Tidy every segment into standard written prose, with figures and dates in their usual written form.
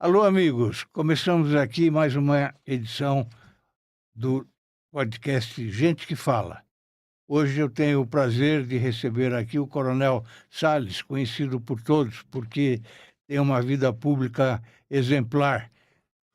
Alô, amigos. Começamos aqui mais uma edição do podcast Gente que Fala. Hoje eu tenho o prazer de receber aqui o Coronel Salles, conhecido por todos porque tem uma vida pública exemplar.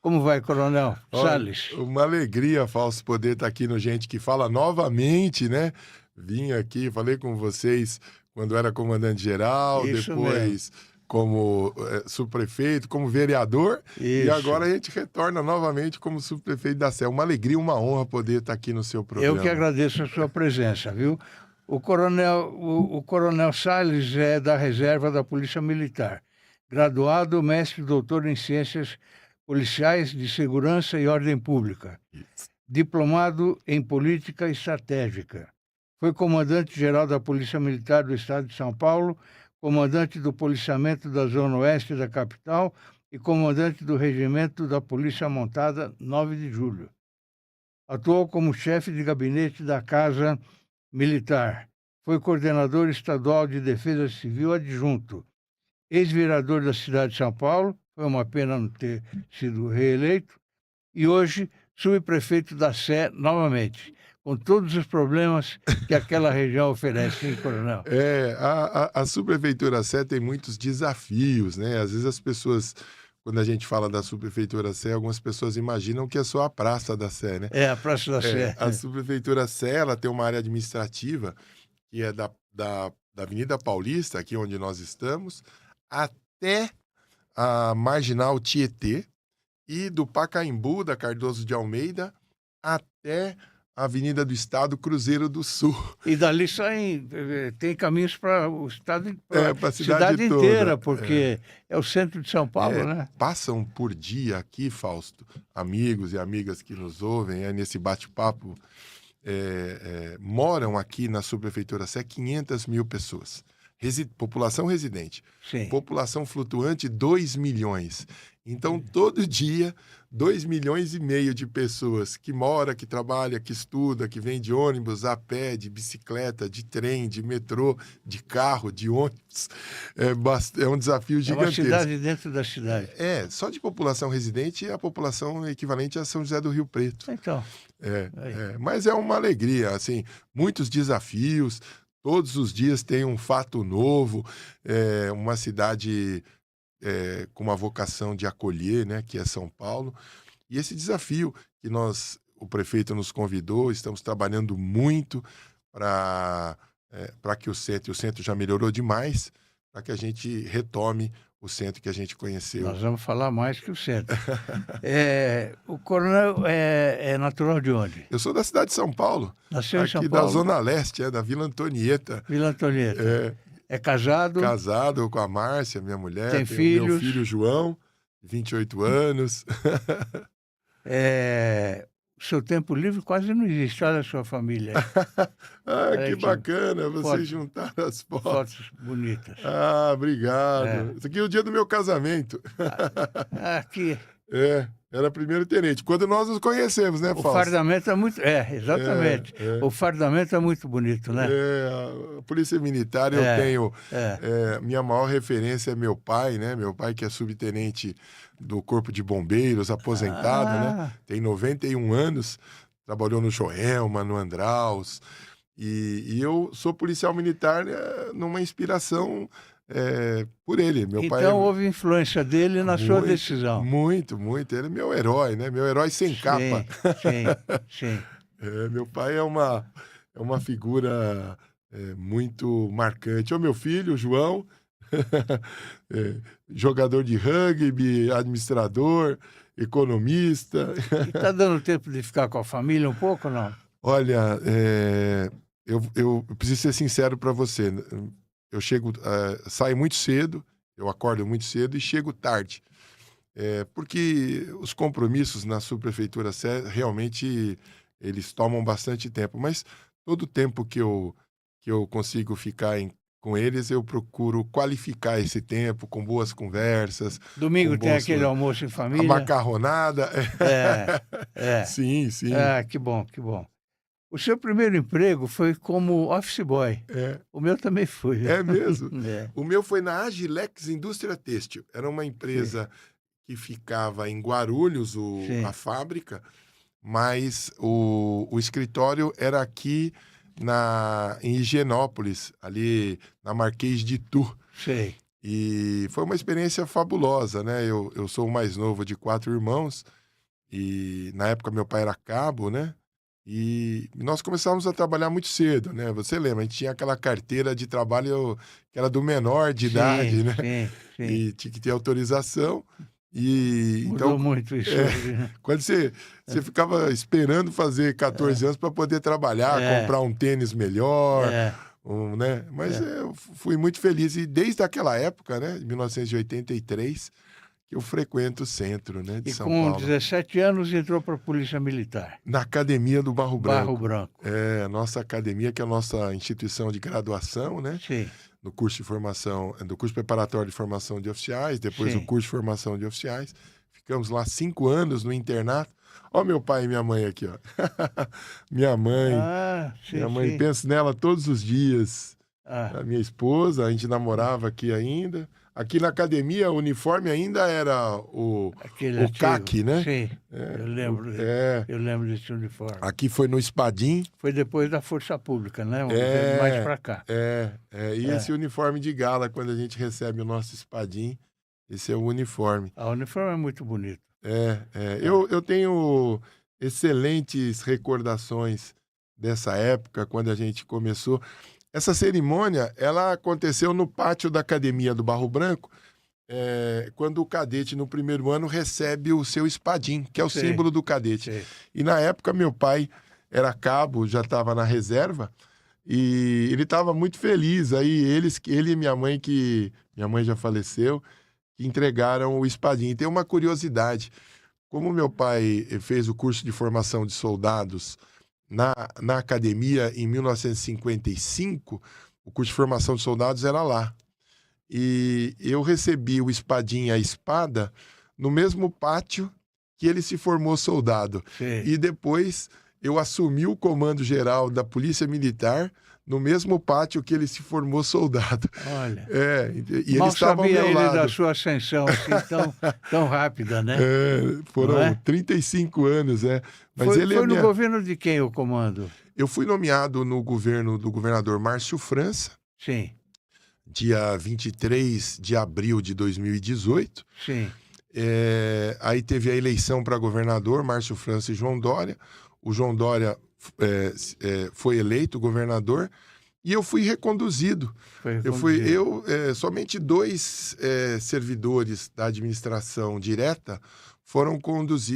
Como vai, Coronel Olha, Salles? uma alegria, Fausto, poder estar aqui no Gente que Fala novamente, né? Vim aqui, falei com vocês quando era comandante-geral, Isso mesmo. depois como subprefeito, como vereador, e Isso. agora a gente retorna novamente como subprefeito da Sé. Uma alegria, uma honra poder estar aqui no seu Eu que programa. agradeço a sua presença, viu? O Coronel Salles é da reserva da Polícia Militar, graduado, mestre e doutor em Ciências Policiais de Segurança e Ordem Pública, Isso. diplomado em Política Estratégica. Foi comandante-geral da Polícia Militar do Estado de São Paulo, comandante do policiamento da Zona Oeste da capital e comandante do Regimento da Polícia Montada 9 de Julho. Atuou como chefe de gabinete da Casa Militar. Foi coordenador estadual de Defesa Civil adjunto. Ex-vereador da cidade de São Paulo, foi uma pena não ter sido reeleito, e hoje subprefeito da Sé novamente, com todos os problemas que aquela região oferece, hein, Coronel? A subprefeitura Sé tem muitos desafios, né? Às vezes as pessoas, quando a gente fala da subprefeitura Sé, algumas pessoas imaginam que é só a Praça da Sé, né? É, a Praça da Sé. A subprefeitura Sé, ela tem uma área administrativa que é da Avenida Paulista, aqui onde nós estamos, até a Marginal Tietê, e do Pacaembu, da Cardoso de Almeida, até a Avenida do Estado, Cruzeiro do Sul. E dali tem caminhos para o estado, para Para a a cidade inteira, toda. porque é o centro de São Paulo, né? Passam por dia aqui, Fausto, amigos e amigas que nos ouvem nesse bate-papo, moram aqui na subprefeitura Sé 500 mil pessoas. População residente. Sim. População flutuante, 2 milhões. Então, todo dia, 2,5 milhões de pessoas que mora, que trabalha, que estuda, que vem de ônibus, a pé, de bicicleta, de trem, de metrô, de carro, de ônibus. É um desafio É uma gigantesco. cidade dentro da cidade. Só de população residente, a população equivalente a São José do Rio Preto. Então, Mas é uma alegria, assim, muitos desafios, todos os dias tem um fato novo, uma cidade com uma vocação de acolher, né, que é São Paulo. E esse desafio que o prefeito nos convidou, estamos trabalhando muito para que o centro já melhorou demais, para que a gente retome o centro que a gente conheceu. nós vamos falar mais que o centro. O Coronel é natural de onde? Eu sou da cidade de São Paulo, Nasceu em São aqui Paulo? da Zona Leste, da Vila Antonieta. Vila Antonieta. É casado? Casado com a Márcia, minha mulher. Tem Tenho meu filhos? filho João, 28 anos. O seu tempo livre quase não existe. Olha a sua família. Que bacana você juntar as fotos. Fotos bonitas. Obrigado. Isso aqui é o dia do meu casamento. Aqui. Era primeiro tenente. Quando nós nos conhecemos, né, Fausto? O fardamento é muito... exatamente. O fardamento é muito bonito, né? A Polícia Militar, eu tenho... minha maior referência é meu pai, né? Meu pai que é subtenente do Corpo de Bombeiros, aposentado, né? Tem 91 anos, trabalhou no Joelma, no Andraus. E eu sou policial militar numa inspiração... por ele. Meu pai houve influência dele na sua decisão. Muito. Ele é meu herói, né? Meu herói sem capa. Sim. Meu pai é uma figura muito marcante. O meu filho, João, jogador de rugby, administrador, economista. E está dando tempo de ficar com a família um pouco ou não? Olha, eu preciso ser sincero para você. Eu saio muito cedo, eu acordo muito cedo e chego tarde. Porque os compromissos na subprefeitura Sé, realmente, eles tomam bastante tempo. Mas todo o tempo que eu consigo ficar com eles, eu procuro qualificar esse tempo com boas conversas. Domingo tem aquele almoço em família? A macarronada. Sim. Que bom. O seu primeiro emprego foi como office boy. O meu também foi. É mesmo? O meu foi na Agilex Indústria Têxtil. Era uma empresa que ficava em Guarulhos, a sim, fábrica, mas o escritório era aqui em Higienópolis, ali na Marquês de Tu. sei. E foi uma experiência fabulosa, né? Eu sou o mais novo de 4 irmãos, e na época meu pai era cabo, né? E nós começamos a trabalhar muito cedo, né? Você lembra, a gente tinha aquela carteira de trabalho que era do menor de Sim, idade, né? sim, sim. E tinha que ter autorização. E então, Mudou muito isso é, hoje, né? quando você ficava esperando fazer 14 anos para poder trabalhar, É, comprar um tênis melhor, é, né? Mas é. eu fui muito feliz. E desde aquela época, né, de 1983, que eu frequento o centro, né, de E São com Paulo, 17 anos entrou para a Polícia Militar, na Academia do Barro Barro Branco. Branco. É, a nossa academia, que é a nossa instituição de graduação, né? Sim, No curso de formação, do curso preparatório de formação de oficiais, depois o sim. curso de formação de oficiais. Ficamos lá 5 anos no internato. Ó, meu pai e minha mãe aqui, ó. Minha mãe, Ah, minha sim, mãe, sim. penso nela todos os dias. Ah, A minha esposa, a gente namorava aqui ainda. Aqui na academia, o uniforme ainda era aquele o antigo. caqui, né? Sim, É, eu lembro, é, eu lembro desse uniforme. aqui foi no Espadim. Foi depois da Força Pública, né? Veio mais É, para cá. E esse É. uniforme de gala, quando a gente recebe o nosso Espadim, esse é o uniforme. A uniforme é muito bonito. É. Eu tenho excelentes recordações dessa época, quando a gente começou. Essa cerimônia, ela aconteceu no pátio da Academia do Barro Branco, quando o cadete, no primeiro ano, recebe o seu espadim, que é o Sei, símbolo do cadete. sei. E na época, meu pai era cabo, já estava na reserva, e ele estava muito feliz. Aí ele e minha mãe, que minha mãe já faleceu, que entregaram o espadim. E tem uma curiosidade: como meu pai fez o curso de formação de soldados na academia em 1955, o curso de formação de soldados era lá. E eu recebi o espadim e a espada no mesmo pátio que ele se formou soldado. Sei. E depois eu assumi o comando geral da Polícia Militar no mesmo pátio que ele se formou soldado. Olha, E ele mal estava ao sabia meu ele da lado. sua ascensão assim tão rápida, né? Não Foram é? 35 anos, é. Mas Foi, ele é foi no minha. governo de quem o comando? Eu fui nomeado no governo do governador Márcio França, Sim, dia 23 de abril de 2018. sim, Aí teve a eleição para governador, Márcio França e João Dória. O João Dória foi eleito governador e eu fui reconduzido. foi reconduzido. Somente 2 servidores da administração direta foram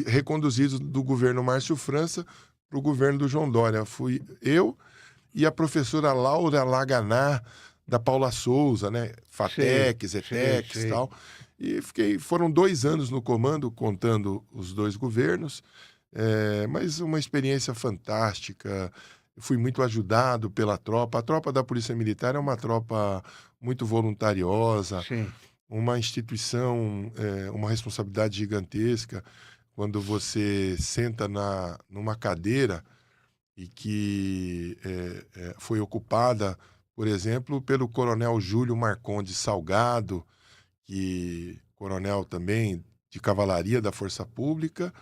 reconduzidos do governo Márcio França para o governo do João Dória. Fui eu e a professora Laura Laganá, da Paula Souza, né? Sei, FATEC, sei, ZETEX e sei. tal. E foram 2 anos no comando, contando os 2 governos, mas uma experiência fantástica. Eu fui muito ajudado pela tropa. A tropa da Polícia Militar é uma tropa muito voluntariosa, Sim, uma instituição, uma responsabilidade gigantesca. Quando você senta numa cadeira e que foi ocupada, por exemplo, pelo coronel Júlio Marcondes Salgado, que coronel também de cavalaria da Força Pública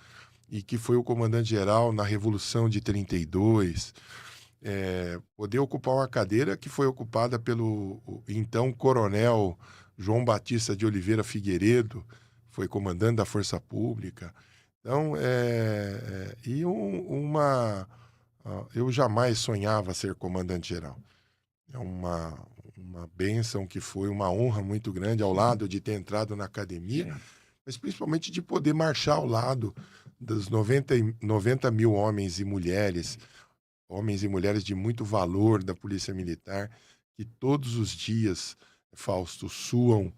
e que foi o comandante-geral na Revolução de 32. Poder ocupar uma cadeira que foi ocupada pelo então coronel João Batista de Oliveira Figueiredo, foi comandante da Força Pública. Então, eu jamais sonhava ser comandante-geral. É uma bênção que foi uma honra muito grande, ao lado de ter entrado na academia, sim. mas principalmente de poder marchar ao lado dos 90 mil homens e mulheres de muito valor da Polícia Militar, que todos os dias, Fausto, suam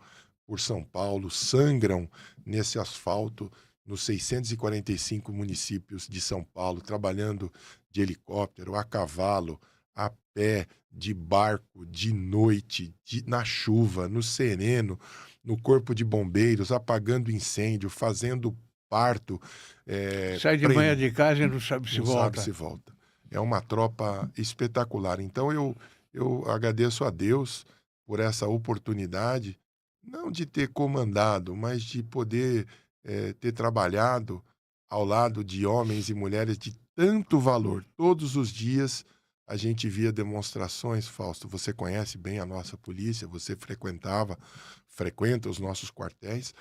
por São Paulo, sangram nesse asfalto, nos 645 municípios de São Paulo, trabalhando de helicóptero, a cavalo, a pé, de barco, de noite, na chuva, no sereno, no corpo de bombeiros, apagando incêndio, fazendo parto, Sai de manhã de casa e não sabe se não sabe volta. se volta. É uma tropa espetacular. Então eu agradeço a Deus por essa oportunidade, não de ter comandado, mas de poder ter trabalhado ao lado de homens e mulheres de tanto valor. Todos os dias a gente via demonstrações, Fausto. Você conhece bem a nossa polícia, você frequenta os nossos quartéis.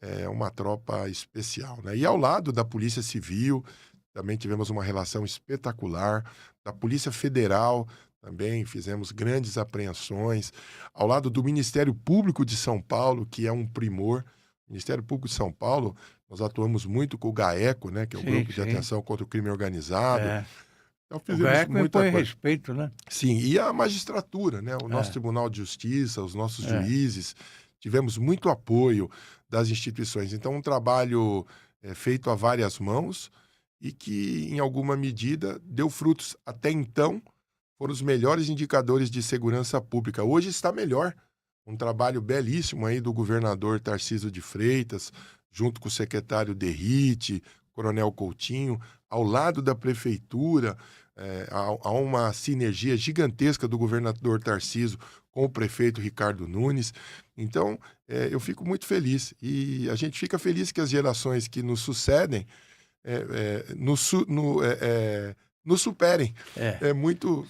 É uma tropa especial, né? E ao lado da Polícia Civil, também tivemos uma relação espetacular. Da Polícia Federal, também fizemos grandes apreensões. Ao lado do Ministério Público de São Paulo, que é um primor. Ministério Público de São Paulo, nós atuamos muito com o GAECO, né? Que é o Sim, Grupo de sim. Atenção contra o Crime Organizado. É. Então O fizemos GAECO muita impõe coisa. respeito, né? Sim, e a magistratura, né? O nosso É, Tribunal de Justiça, os nossos é. juízes, tivemos muito apoio das instituições. Então, um trabalho feito a várias mãos e que, em alguma medida, deu frutos. Até então, foram os melhores indicadores de segurança pública. Hoje está melhor. Um trabalho belíssimo aí do governador Tarcísio de Freitas, junto com o secretário Derrite, Coronel Coutinho, ao lado da prefeitura. Há uma sinergia gigantesca do governador Tarcísio com o prefeito Ricardo Nunes. Então, eu fico muito feliz. E a gente fica feliz que as gerações que nos sucedem nos superem. É.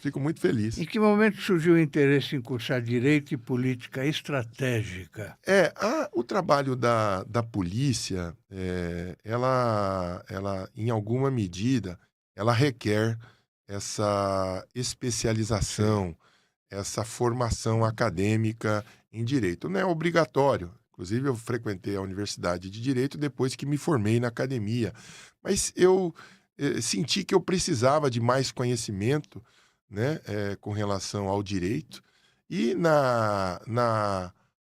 Fico muito feliz. Em que momento surgiu o interesse em cursar Direito e Política Estratégica? O trabalho da polícia, ela, em alguma medida, ela requer essa especialização, essa formação acadêmica em direito. Não é obrigatório. Inclusive, eu frequentei a Universidade de Direito depois que me formei na academia. Mas eu senti que eu precisava de mais conhecimento, né, com relação ao direito. E,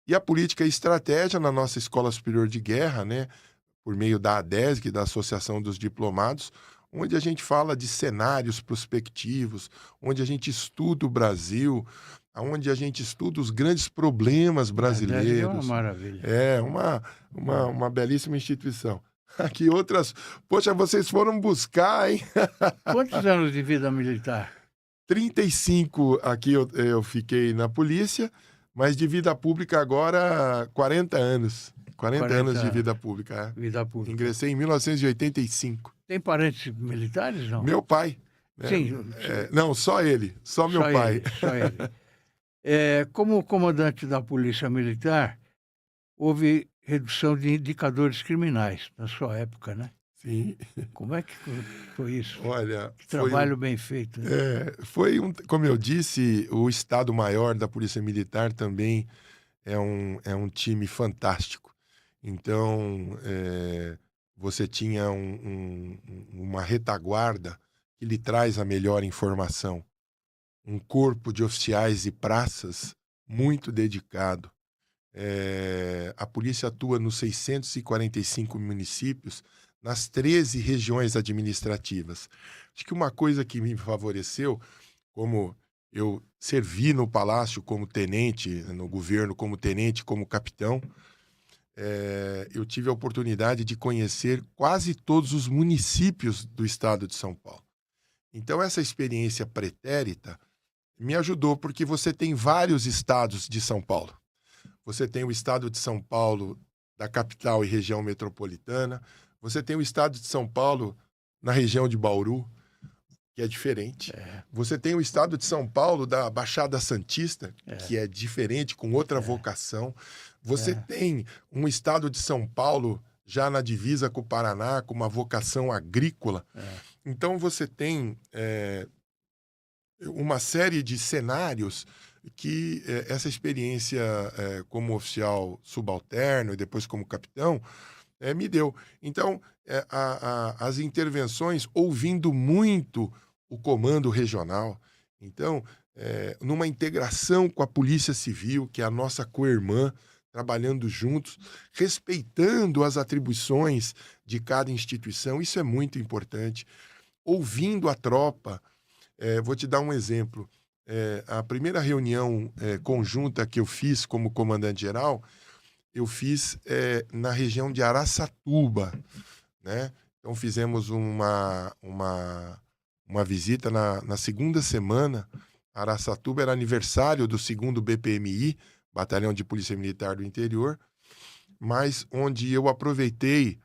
e a política e estratégia na nossa Escola Superior de Guerra, né, por meio da ADESG, da Associação dos Diplomados, onde a gente fala de cenários prospectivos, onde a gente estuda o Brasil, onde a gente estuda os grandes problemas É uma brasileiros. maravilha. É uma belíssima instituição. Aqui outras... Poxa, vocês foram buscar, hein? Quantos anos de vida militar? 35 aqui eu fiquei na polícia, mas de vida pública agora 40 anos. 40 anos de vida pública. Vida pública. Ingressei em 1985. Tem parentes militares, não? Meu pai. Né? Sim. Não, só ele. Só meu pai. Só ele. Como comandante da Polícia Militar, houve redução de indicadores criminais na sua época, né? Sim. Como é que foi isso? Olha, que trabalho bem feito. Né? Como eu disse, o Estado-Maior da Polícia Militar também é um time fantástico. Então, você tinha uma retaguarda que lhe traz a melhor informação. Um corpo de oficiais e praças muito dedicado. A polícia atua nos 645 municípios, nas 13 regiões administrativas. Acho que uma coisa que me favoreceu, como eu servi no Palácio como tenente, no governo como tenente, como capitão, eu tive a oportunidade de conhecer quase todos os municípios do estado de São Paulo. Então, essa experiência pretérita me ajudou, porque você tem vários estados de São Paulo. Você tem o estado de São Paulo, da capital e região metropolitana. Você tem o estado de São Paulo na região de Bauru, que é diferente. Você tem o estado de São Paulo da Baixada Santista, que é diferente, com outra vocação. Você tem um estado de São Paulo já na divisa com o Paraná, com uma vocação agrícola. Então você tem uma série de cenários que essa experiência como oficial subalterno e depois como capitão me deu. Então, as intervenções, ouvindo muito o comando regional, então, numa integração com a Polícia Civil, que é a nossa co-irmã, trabalhando juntos, respeitando as atribuições de cada instituição, isso é muito importante. Ouvindo a tropa, vou te dar um exemplo. A primeira reunião conjunta que eu fiz como comandante-geral, eu fiz na região de Araçatuba, né? Então fizemos uma visita na segunda semana. Araçatuba era aniversário do 2º BPMI, Batalhão de Polícia Militar do Interior. mas onde eu aproveitei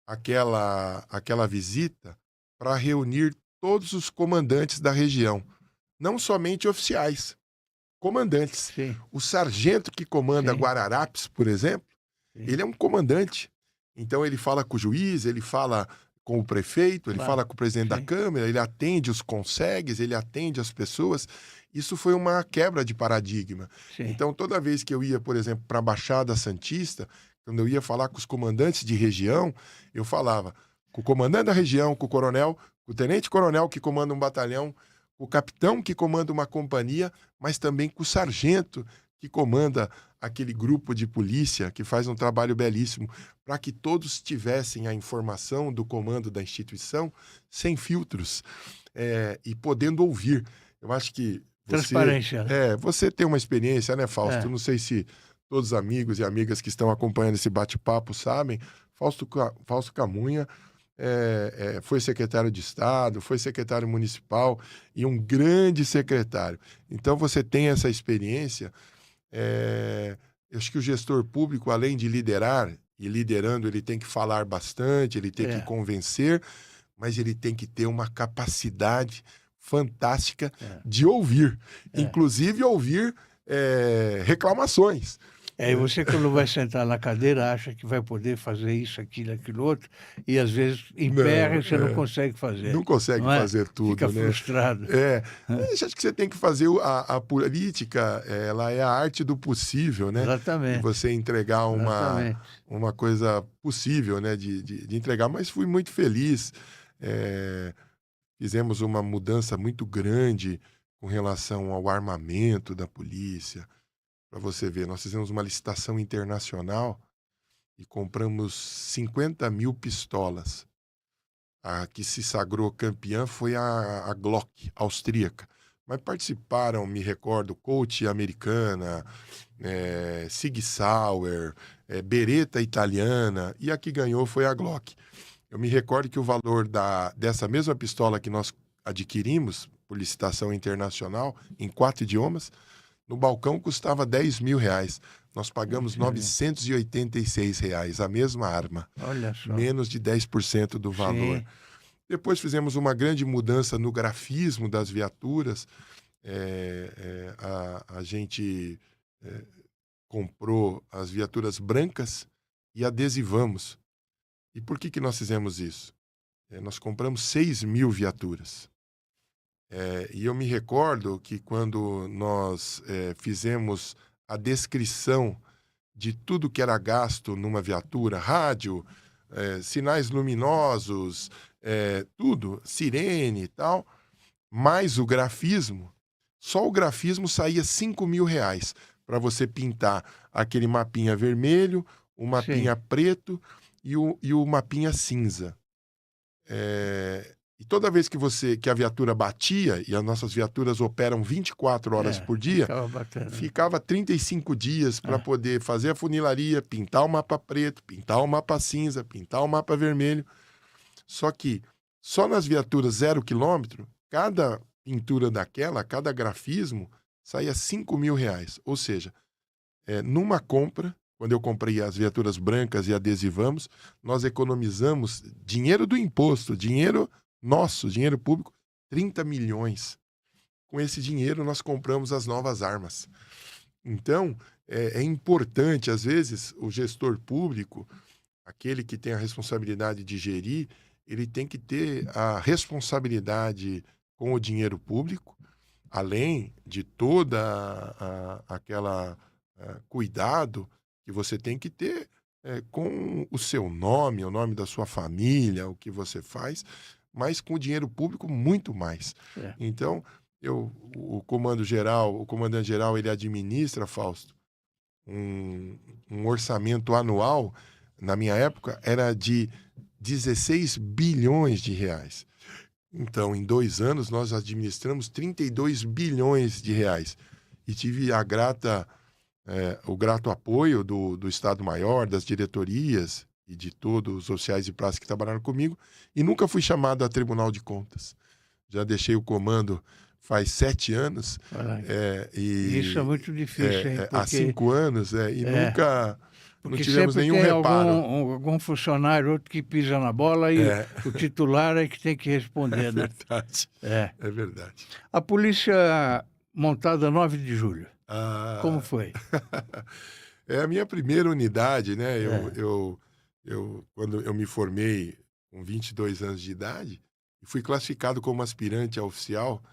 aquela visita para reunir todos os comandantes da região, não somente oficiais, comandantes. Sim, O sargento que comanda sim, Guararapes, por exemplo, sim. ele é um comandante. Então ele fala com o juiz, ele fala com o prefeito, ele Claro, fala com o presidente da sim, Câmara, ele atende os consegues, ele atende as pessoas. Isso foi uma quebra de paradigma. sim. Então, toda vez que eu ia, por exemplo, para a Baixada Santista, quando eu ia falar com os comandantes de região, eu falava com o comandante da região, com o coronel, com o tenente-coronel que comanda um batalhão, com o capitão que comanda uma companhia, mas também com o sargento que comanda aquele grupo de polícia que faz um trabalho belíssimo, para que todos tivessem a informação do comando da instituição sem filtros, e podendo ouvir. Eu acho que Transparência, né? você tem uma experiência, né, Fausto? É, Não sei se todos os amigos e amigas que estão acompanhando esse bate-papo sabem. Fausto Camunha foi secretário de Estado, foi secretário municipal e um grande secretário. Então, você tem essa experiência. Eu acho que o gestor público, além de liderar, e liderando, ele tem que falar bastante, ele tem que é, convencer, mas ele tem que ter uma capacidade fantástica é, de ouvir, é. inclusive ouvir reclamações. É, e você, quando vai sentar na cadeira, acha que vai poder fazer isso, aquilo outro, e às vezes emperra e você não consegue fazer, Não consegue não é? fazer Fica tudo, né? frustrado. Acho que você tem que fazer a política, ela é a arte do possível, né? De Exatamente, você entregar exatamente. uma coisa possível, né? De entregar, mas fui muito feliz. Fizemos uma mudança muito grande com relação ao armamento da polícia. Para você ver, nós fizemos uma licitação internacional e compramos 50.000 pistolas. A que se sagrou campeã foi a Glock, austríaca. Mas participaram, me recordo, Colt americana, Sig Sauer, Beretta italiana, e a que ganhou foi a Glock. Eu me recordo que o valor dessa mesma pistola que nós adquirimos por licitação internacional, em 4 idiomas, no balcão custava R$ 10.000. Nós pagamos R$ 986, a mesma arma. Olha só. Menos de 10% do valor. Sim, Depois fizemos uma grande mudança no grafismo das viaturas. A gente comprou as viaturas brancas e adesivamos. E por que nós fizemos isso? Nós compramos 6.000 viaturas. E eu me recordo que quando nós fizemos a descrição de tudo que era gasto numa viatura, rádio, sinais luminosos, tudo, sirene e tal, mais o grafismo, só o grafismo saía R$ 5.000 para você pintar aquele mapinha vermelho, o mapinha sim, preto e o mapinha cinza. E toda vez que a viatura batia, e as nossas viaturas operam 24 horas por dia, ficava bacana. ficava 35 dias para poder fazer a funilaria, pintar o mapa preto, pintar o mapa cinza, pintar o mapa vermelho. Só que só nas viaturas 0 quilômetro, cada pintura daquela, cada grafismo, saía R$ 5.000. Ou seja, numa compra, quando eu comprei as viaturas brancas e adesivamos, nós economizamos dinheiro do imposto, dinheiro nosso, dinheiro público, 30 milhões. Com esse dinheiro, nós compramos as novas armas. Então, é importante, às vezes, o gestor público, aquele que tem a responsabilidade de gerir, ele tem que ter a responsabilidade com o dinheiro público, além de toda aquela cuidado que você tem que ter com o seu nome, o nome da sua família, o que você faz, mas com o dinheiro público muito mais. É. Então, o comandante geral, ele administra, Fausto, um orçamento anual, na minha época, era de 16 bilhões de reais. Então, em 2 anos, nós administramos 32 bilhões de reais. E tive o grato apoio do Estado-Maior, das diretorias e de todos os oficiais de praça que trabalharam comigo, e nunca fui chamado a Tribunal de Contas. Já deixei o comando faz 7 anos. Isso é muito difícil, hein? Há 5 anos, e não Porque tivemos sempre nenhum tem reparo. algum funcionário, outro que pisa na bola e É. o titular é que tem que É responder, né? verdade, É. é verdade. A polícia montada 9 de julho, como Ah, foi? é a minha primeira unidade, né? É. Quando eu me formei com 22 anos de idade, fui classificado como aspirante a oficial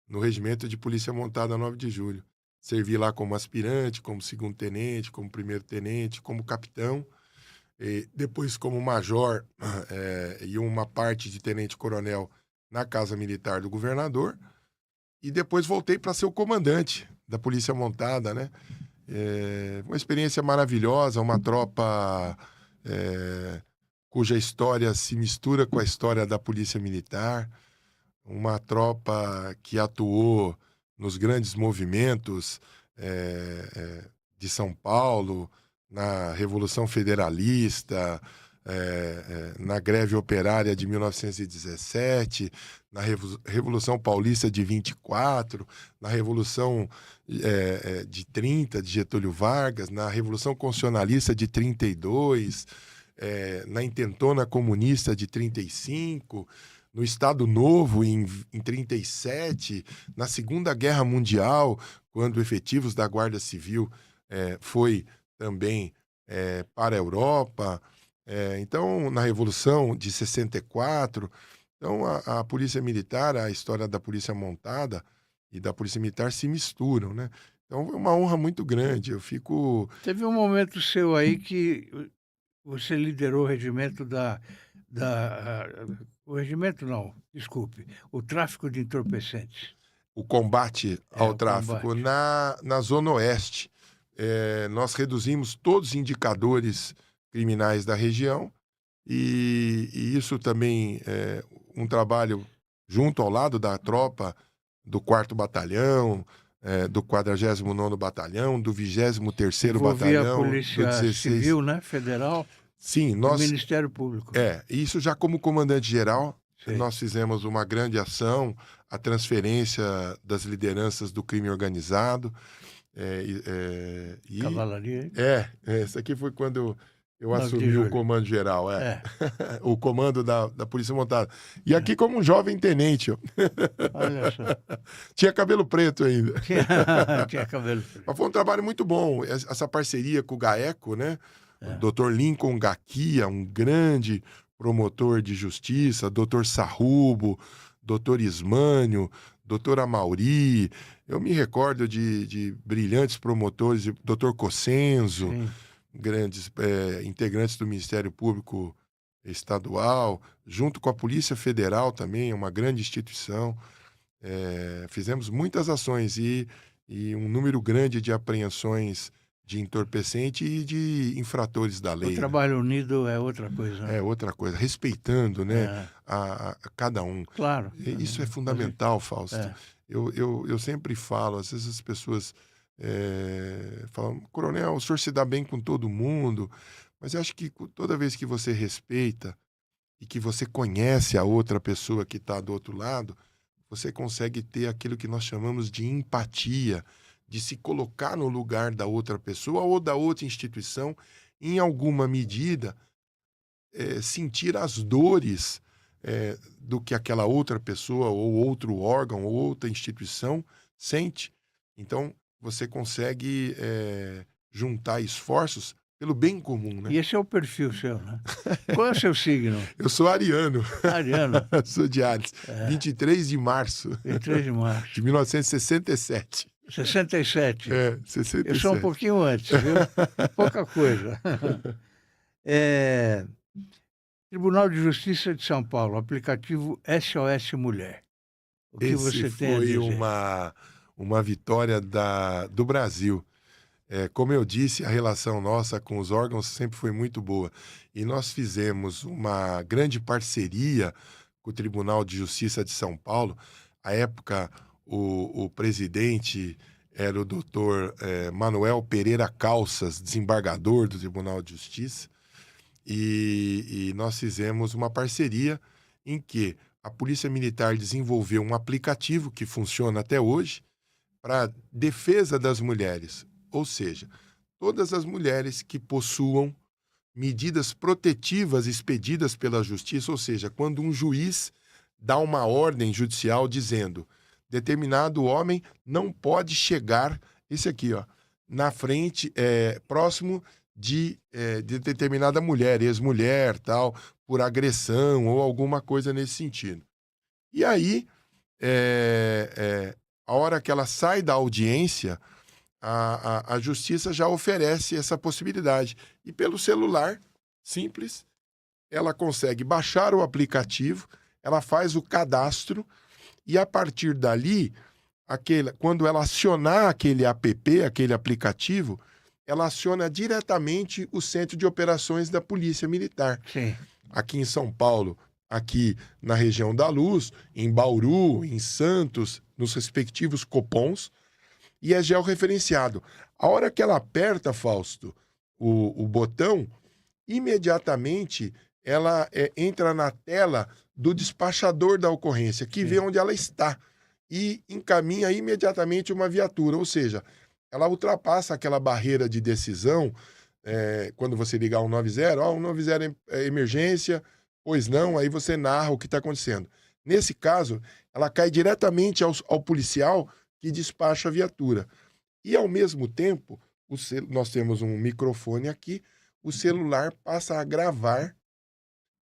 no Regimento de Polícia Montada 9 de Julho. Servi lá como aspirante, como segundo-tenente, como primeiro-tenente, como capitão, e depois como major e uma parte de tenente-coronel na Casa Militar do Governador, e depois voltei para ser o comandante da Polícia Montada, né? Uma experiência maravilhosa, uma tropa cuja história se mistura com a história da Polícia Militar, uma tropa que atuou nos grandes movimentos de São Paulo, na Revolução Federalista, na greve operária de 1917, na Revolução Paulista de 24, na Revolução de 30, de Getúlio Vargas, na Revolução Constitucionalista de 32, na Intentona Comunista de 35, no Estado Novo em 37, na Segunda Guerra Mundial, quando efetivos da Guarda Civil foi também para a Europa, então na Revolução de 64. Então a Polícia Militar, a história da Polícia Montada e da Polícia Militar se misturam, né? Então é uma honra muito grande, eu fico... Teve um momento seu aí que você liderou o regimento o regimento não, desculpe, o tráfico de entorpecentes. O combate ao O tráfico combate. na Zona Oeste. Nós reduzimos todos os indicadores criminais da região e isso também é um trabalho junto ao lado da tropa do 4º Batalhão, do 49º Batalhão, do 23º Envolvia a Batalhão, do Polícia 16. Civil, né, Federal, Sim, e o nós... Ministério Público. Isso já como comandante-geral, Sei. nós fizemos uma grande ação, a transferência das lideranças do crime organizado. Cavalaria. Isso aqui foi quando eu 9 de assumi o julho. comando geral, É. o comando da Polícia Montada. E aqui como um jovem tenente, ó. Olha só. Tinha cabelo preto ainda. Tinha cabelo preto. Mas foi um trabalho muito bom, essa parceria com o GAECO, né? O Dr. Lincoln Gaquia, um grande promotor de justiça, Dr. Sarrubo, Dr. Ismânio, Dr. Amauri. Eu me recordo de brilhantes promotores, Dr. Cossenzo, Sim. grandes integrantes do Ministério Público Estadual, junto com a Polícia Federal também, uma grande instituição. Fizemos muitas ações e um número grande de apreensões de entorpecente e de infratores da lei. O trabalho unido é outra coisa. Né? É outra coisa, respeitando, né, a cada um. Claro. Isso é fundamental, Fausto. Eu sempre falo, às vezes as pessoas falam, coronel, o senhor se dá bem com todo mundo, mas eu acho que toda vez que você respeita e que você conhece a outra pessoa que está do outro lado, você consegue ter aquilo que nós chamamos de empatia, de se colocar no lugar da outra pessoa ou da outra instituição, em alguma medida, sentir as dores do que aquela outra pessoa ou outro órgão ou outra instituição sente. Então, você consegue juntar esforços pelo bem comum, né? E esse é o perfil seu, né? Qual é o seu signo? Eu sou ariano. Ariano. Sou de Ares. 23 de março. 23 de março. De 1967. 67. 67. Eu sou um pouquinho antes, viu? Pouca coisa. Tribunal de Justiça de São Paulo, aplicativo SOS Mulher. O que você tem a dizer? Foi uma vitória do Brasil. Como eu disse, a relação nossa com os órgãos sempre foi muito boa. E nós fizemos uma grande parceria com o Tribunal de Justiça de São Paulo. À época, o presidente era o doutor Manuel Pereira Calças, desembargador do Tribunal de Justiça. E nós fizemos uma parceria em que a Polícia Militar desenvolveu um aplicativo que funciona até hoje para defesa das mulheres. Ou seja, todas as mulheres que possuam medidas protetivas expedidas pela justiça, ou seja, quando um juiz dá uma ordem judicial dizendo determinado homem não pode chegar, esse aqui, ó, na frente, próximo de determinada mulher, ex-mulher, tal, por agressão ou alguma coisa nesse sentido. E aí, a hora que ela sai da audiência, a justiça já oferece essa possibilidade. E pelo celular, simples, ela consegue baixar o aplicativo, ela faz o cadastro e a partir dali, quando ela acionar aquele app, aquele aplicativo, ela aciona diretamente o Centro de Operações da Polícia Militar. Sim. Aqui em São Paulo, aqui na região da Luz, em Bauru, em Santos, nos respectivos Copons, e é georreferenciado. A hora que ela aperta, Fausto, o botão, imediatamente ela entra na tela do despachador da ocorrência, que vê onde ela está e encaminha imediatamente uma viatura, ou seja, ela ultrapassa aquela barreira de decisão, quando você ligar 190, 190 é emergência, pois não, aí você narra o que está acontecendo. Nesse caso, ela cai diretamente ao policial que despacha a viatura. E, ao mesmo tempo, nós temos um microfone aqui, o celular passa a gravar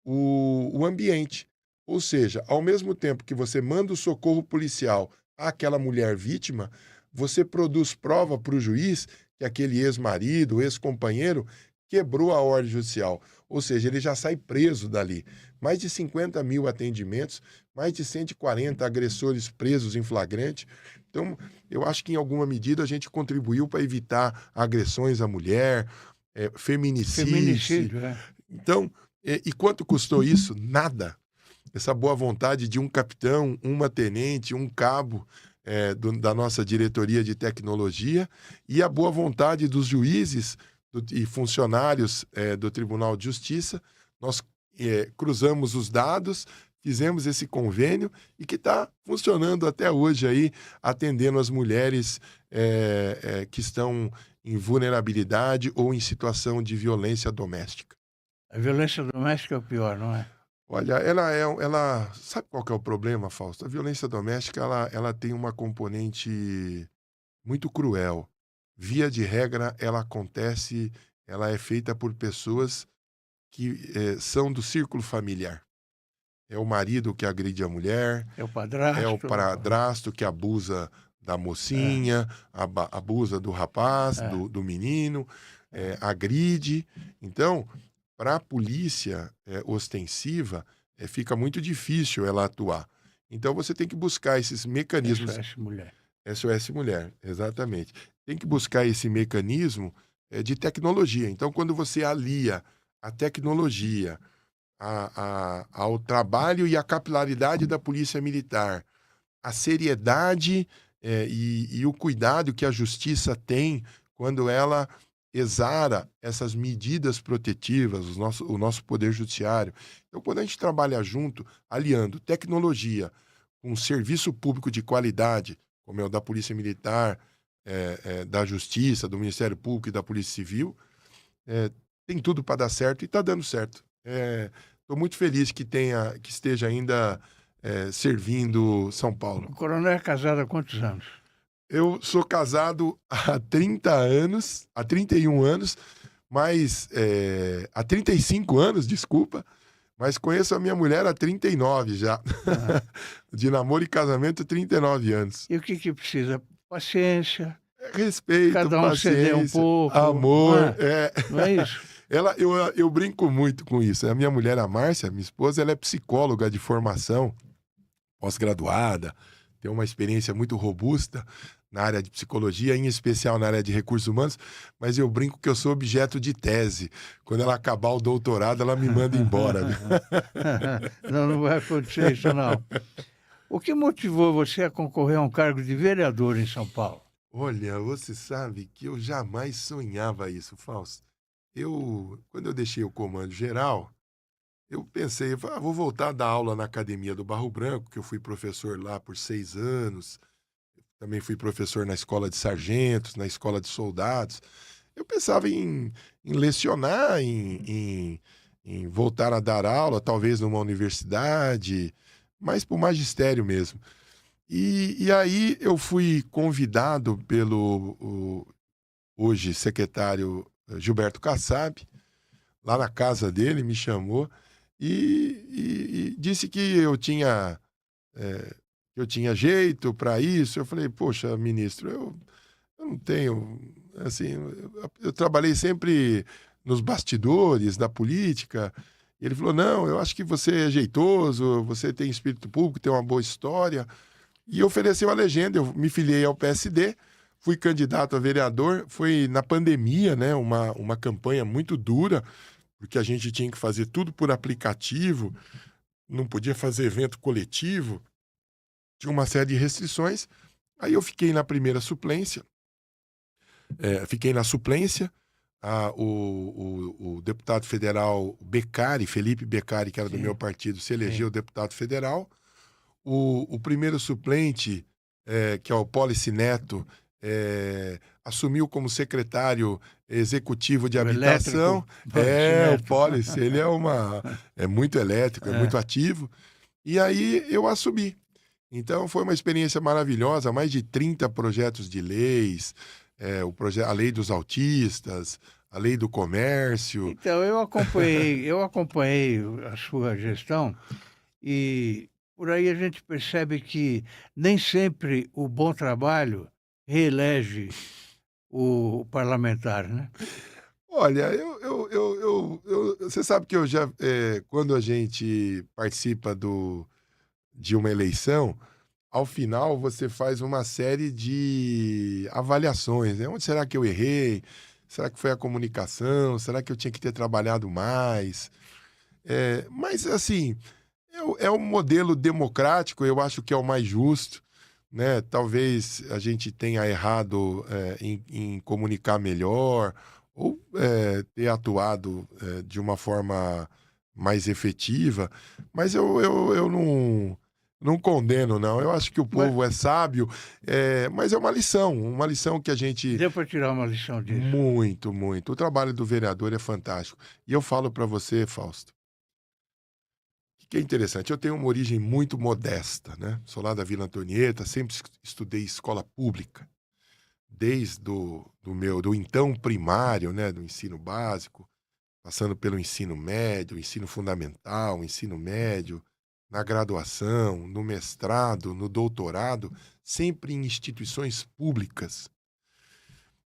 o ambiente. Ou seja, ao mesmo tempo que você manda o socorro policial àquela mulher vítima, você produz prova para o juiz que aquele ex-marido, ex-companheiro, quebrou a ordem judicial. Ou seja, ele já sai preso dali. Mais de 50 mil atendimentos, mais de 140 agressores presos em flagrante. Então, eu acho que em alguma medida a gente contribuiu para evitar agressões à mulher, feminicídio. Feminicídio, Então, e quanto custou isso? Nada. Essa boa vontade de um capitão, uma tenente, um cabo da nossa diretoria de tecnologia e a boa vontade dos juízes e funcionários do Tribunal de Justiça. Nós cruzamos os dados, fizemos esse convênio e que está funcionando até hoje aí, atendendo as mulheres que estão em vulnerabilidade ou em situação de violência doméstica. A violência doméstica é o pior, não é? Olha, ela sabe qual que é o problema, Fausto? A violência doméstica, ela tem uma componente muito cruel. Via de regra, ela acontece, ela é feita por pessoas que são do círculo familiar. É o marido que agride a mulher, é o padrasto que abusa da mocinha, abusa do rapaz, do menino, agride. Então, para a polícia ostensiva, fica muito difícil ela atuar. Então, você tem que buscar esses mecanismos. SOS Mulher. SOS Mulher, exatamente. Tem que buscar esse mecanismo de tecnologia. Então, quando você alia a tecnologia ao trabalho e à capilaridade da Polícia Militar, a seriedade e o cuidado que a Justiça tem quando ela exara essas medidas protetivas, o nosso Poder Judiciário. Então, quando a gente trabalha junto, aliando tecnologia com serviço público de qualidade, como é o da Polícia Militar, da Justiça, do Ministério Público e da Polícia Civil, tem tudo para dar certo e está dando certo. Estou muito feliz que esteja ainda servindo São Paulo. O coronel é casado há quantos anos? Eu sou casado há 30 anos, há 31 anos, mas há 35 anos, desculpa, mas conheço a minha mulher há 39 já. De namoro e casamento, 39 anos. E o que precisa? Paciência. Respeito, cada um paciência, ceder um pouco. amor. Não é isso? Eu brinco muito com isso. A minha mulher, a Márcia, minha esposa, ela é psicóloga de formação, pós-graduada, tem uma experiência muito robusta na área de psicologia, em especial na área de recursos humanos, mas eu brinco que eu sou objeto de tese. Quando ela acabar o doutorado, ela me manda embora. Não vai acontecer isso, não. O que motivou você a concorrer a um cargo de vereador em São Paulo? Olha, você sabe que eu jamais sonhava isso, Fausto. Quando eu deixei o comando geral, eu pensei, vou voltar a dar aula na Academia do Barro Branco, que eu fui professor lá por 6 anos, também fui professor na Escola de Sargentos, na Escola de Soldados. Eu pensava em lecionar, em voltar a dar aula, talvez numa universidade, mas para o magistério mesmo. E aí eu fui convidado pelo hoje secretário Gilberto Kassab, lá na casa dele, me chamou e disse que eu tinha jeito para isso. Eu falei, poxa, ministro, eu não tenho, assim, eu trabalhei sempre nos bastidores da política. E ele falou, não, eu acho que você é jeitoso, você tem espírito público, tem uma boa história. E ofereceu a legenda, eu me filiei ao PSD, fui candidato a vereador, foi na pandemia, né, uma campanha muito dura, porque a gente tinha que fazer tudo por aplicativo, não podia fazer evento coletivo, tinha uma série de restrições. Aí eu fiquei na primeira suplência, fiquei na suplência, o deputado federal Beccari, Felipe Beccari, que era do meu Sim, partido, se sim. elegeu deputado federal. O primeiro suplente, que é o Polici Neto, assumiu como secretário executivo de O habitação. elétrico, Maurício O Neto. Polici, ele é muito elétrico, é muito É. ativo. E aí eu assumi. Então foi uma experiência maravilhosa, mais de 30 projetos de leis, a lei dos autistas, a lei do comércio. Então, eu acompanhei a sua gestão e por aí a gente percebe que nem sempre o bom trabalho reelege o parlamentar, né? Olha, você sabe que eu já, quando a gente participa de uma eleição, ao final você faz uma série de avaliações, né? Onde será que eu errei? Será que foi a comunicação? Será que eu tinha que ter trabalhado mais? Mas, assim, é um modelo democrático, eu acho que é o mais justo, né? Talvez a gente tenha errado em comunicar melhor ou ter atuado de uma forma mais efetiva, mas eu não condeno, não. Eu acho que o Mas povo é sábio, mas é uma lição que a gente. deu para tirar uma lição disso. Muito, muito. O trabalho do vereador é fantástico. E eu falo para você, Fausto, que é interessante. Eu tenho uma origem muito modesta, né? Sou lá da Vila Antonieta, sempre estudei escola pública, desde do então primário, né? Do ensino básico, passando pelo ensino médio, ensino fundamental, ensino médio, na graduação, no mestrado, no doutorado, sempre em instituições públicas.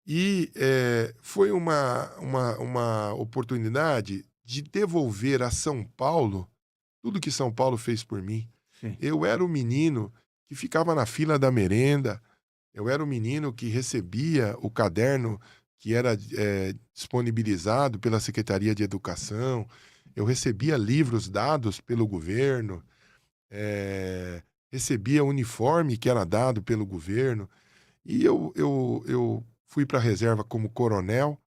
E foi uma oportunidade de devolver a São Paulo tudo que São Paulo fez por mim. Sim. Eu era o menino que ficava na fila da merenda, eu era o menino que recebia o caderno que era disponibilizado pela Secretaria de Educação, eu recebia livros dados pelo governo, recebia uniforme que era dado pelo governo, e eu fui para a reserva como coronel,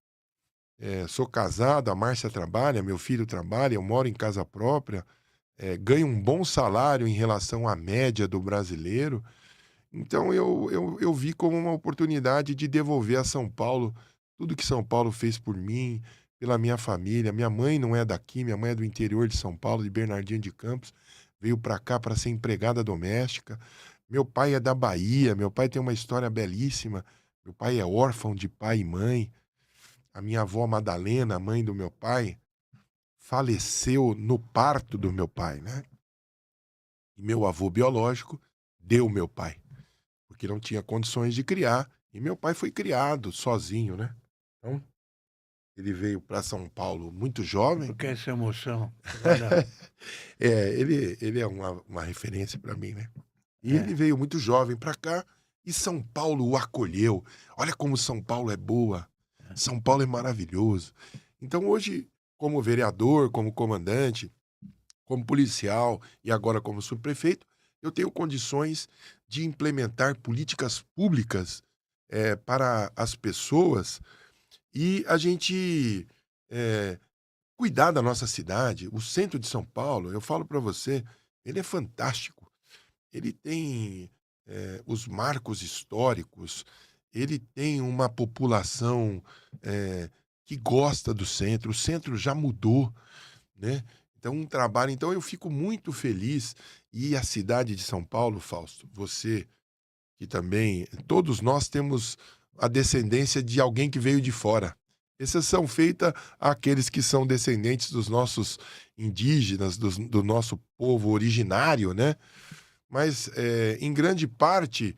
sou casado, a Márcia trabalha, meu filho trabalha, eu moro em casa própria, ganho um bom salário em relação à média do brasileiro. Então eu vi como uma oportunidade de devolver a São Paulo tudo que São Paulo fez por mim, pela minha família. Minha mãe não é daqui, minha mãe é do interior de São Paulo, de Bernardino de Campos, veio para cá para ser empregada doméstica. Meu pai é da Bahia, meu pai tem uma história belíssima. Meu pai é órfão de pai e mãe. A minha avó Madalena, mãe do meu pai, faleceu no parto do meu pai, né? E meu avô biológico deu meu pai, porque não tinha condições de criar. E meu pai foi criado sozinho, né? Então, ele veio para São Paulo muito jovem. Porque essa emoção vai dar. Ele é uma referência para mim, né? E ele É. veio muito jovem para cá e São Paulo o acolheu. Olha como São Paulo é boa. São Paulo é maravilhoso. Então, hoje, como vereador, como comandante, como policial e agora como subprefeito, eu tenho condições de implementar políticas públicas para as pessoas e a gente cuidar da nossa cidade. O centro de São Paulo, eu falo para você, ele é fantástico. Ele tem os marcos históricos, ele tem uma população que gosta do centro. O centro já mudou, né? Então, um trabalho. Então, eu fico muito feliz. E a cidade de São Paulo, Fausto, você que também, todos nós temos a descendência de alguém que veio de fora. Exceção feita àqueles que são descendentes dos nossos indígenas, do nosso povo originário, né? Mas, em grande parte,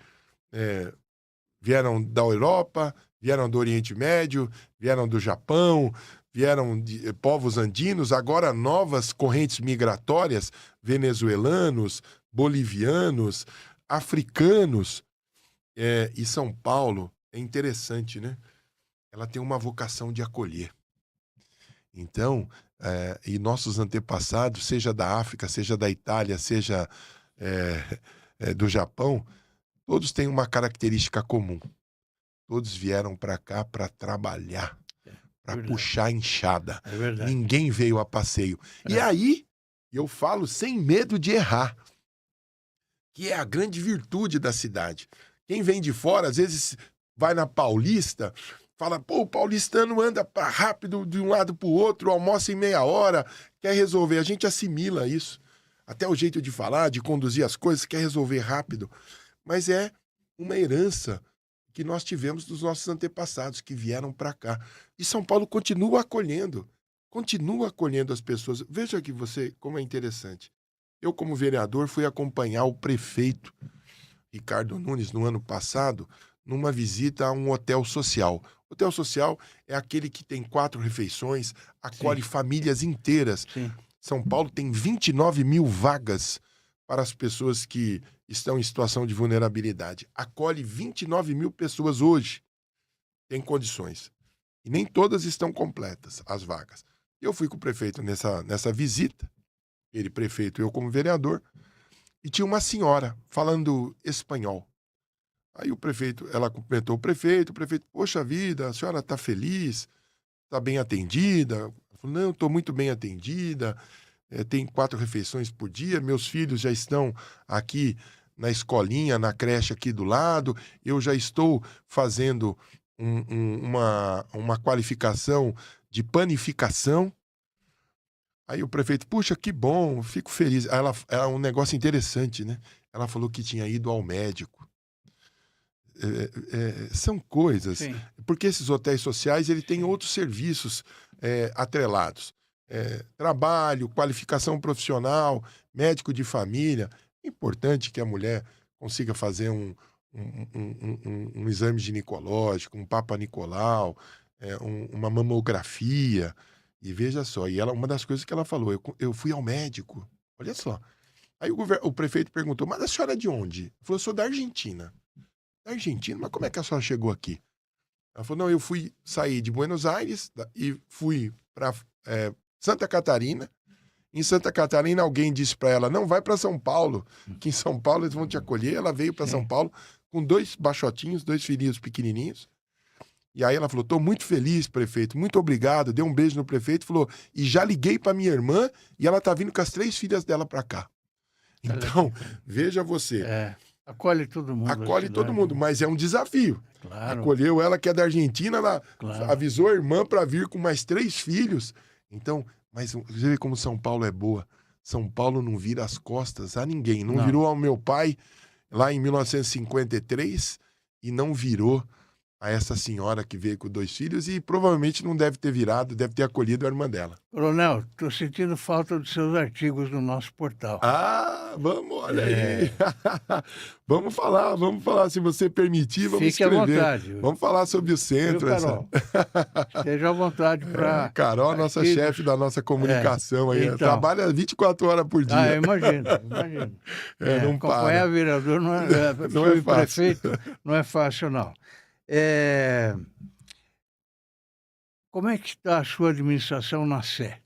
vieram da Europa, vieram do Oriente Médio, vieram do Japão, vieram de povos andinos, agora novas correntes migratórias, venezuelanos, bolivianos, africanos. E São Paulo é interessante, né? Ela tem uma vocação de acolher. Então, e nossos antepassados, seja da África, seja da Itália, seja do Japão, todos têm uma característica comum. Todos vieram para cá para trabalhar, para puxar a enxada. É verdade. Ninguém veio a passeio. E aí, eu falo sem medo de errar, que é a grande virtude da cidade. Quem vem de fora, às vezes vai na Paulista, fala, pô, o paulistano anda rápido de um lado para o outro, almoça em meia hora, quer resolver. A gente assimila isso. Até o jeito de falar, de conduzir as coisas, quer resolver rápido. Mas é uma herança que nós tivemos dos nossos antepassados que vieram para cá. E São Paulo continua acolhendo as pessoas. Veja que como é interessante. Eu, como vereador, fui acompanhar o prefeito Ricardo Nunes no ano passado numa visita a um hotel social. Hotel social é aquele que tem 4 refeições, acolhe famílias inteiras. Sim. São Paulo tem 29 mil vagas para as pessoas que estão em situação de vulnerabilidade. Acolhe 29 mil pessoas hoje. Tem condições. E nem todas estão completas, as vagas. Eu fui com o prefeito nessa visita, ele prefeito, eu como vereador, e tinha uma senhora falando espanhol. Aí ela cumprimentou o prefeito, poxa vida, a senhora está feliz? Está bem atendida? Ela falou, não, estou muito bem atendida, tem 4 refeições por dia, meus filhos já estão aqui na escolinha, na creche aqui do lado, eu já estou fazendo uma qualificação de panificação. Aí o prefeito, puxa, que bom, fico feliz. Aí ela um negócio interessante, né? Ela falou que tinha ido ao médico. São coisas, Sim. porque esses hotéis sociais ele tem outros serviços atrelados. Trabalho, qualificação profissional, médico de família. É importante que a mulher consiga fazer um exame ginecológico, um Papa Nicolau, uma mamografia. E veja só, uma das coisas que ela falou, eu fui ao médico, olha só. Aí o prefeito perguntou, mas a senhora é de onde? Ela falou, eu sou da Argentina. Da Argentina? Mas como é que a senhora chegou aqui? Ela falou, não, eu saí de Buenos Aires e fui para Santa Catarina. Em Santa Catarina, alguém disse para ela, não, vai para São Paulo, que em São Paulo eles vão te acolher. Ela veio para São Paulo com 2 baixotinhos, 2 filhinhos pequenininhos. E aí ela falou, tô muito feliz, prefeito, muito obrigado. Deu um beijo no prefeito, falou, e já liguei para minha irmã e ela tá vindo com as 3 filhas dela para cá. Então, veja você. Acolhe todo mundo. Acolhe todo mundo, mas é um desafio. Claro. Acolheu ela que é da Argentina, ela Claro. avisou a irmã para vir com mais 3 filhos. Então, mas você vê como São Paulo é boa. São Paulo não vira as costas a ninguém. Não virou ao meu pai lá em 1953 e não virou a essa senhora que veio com 2 filhos e provavelmente não deve ter virado, deve ter acolhido a irmã dela. Coronel, estou sentindo falta dos seus artigos no nosso portal. Vamos, olha aí. Vamos falar, se você permitir, vamos Fique escrever. à vontade. Vamos falar sobre o centro. Carol? Esteja à vontade para... Carol, nossa chefe da nossa comunicação aí, então. Trabalha 24 horas por dia. Imagino. Não acompanhar para. vereador não é fácil. Prefeito não é fácil, não. Como é que está a sua administração na Sé?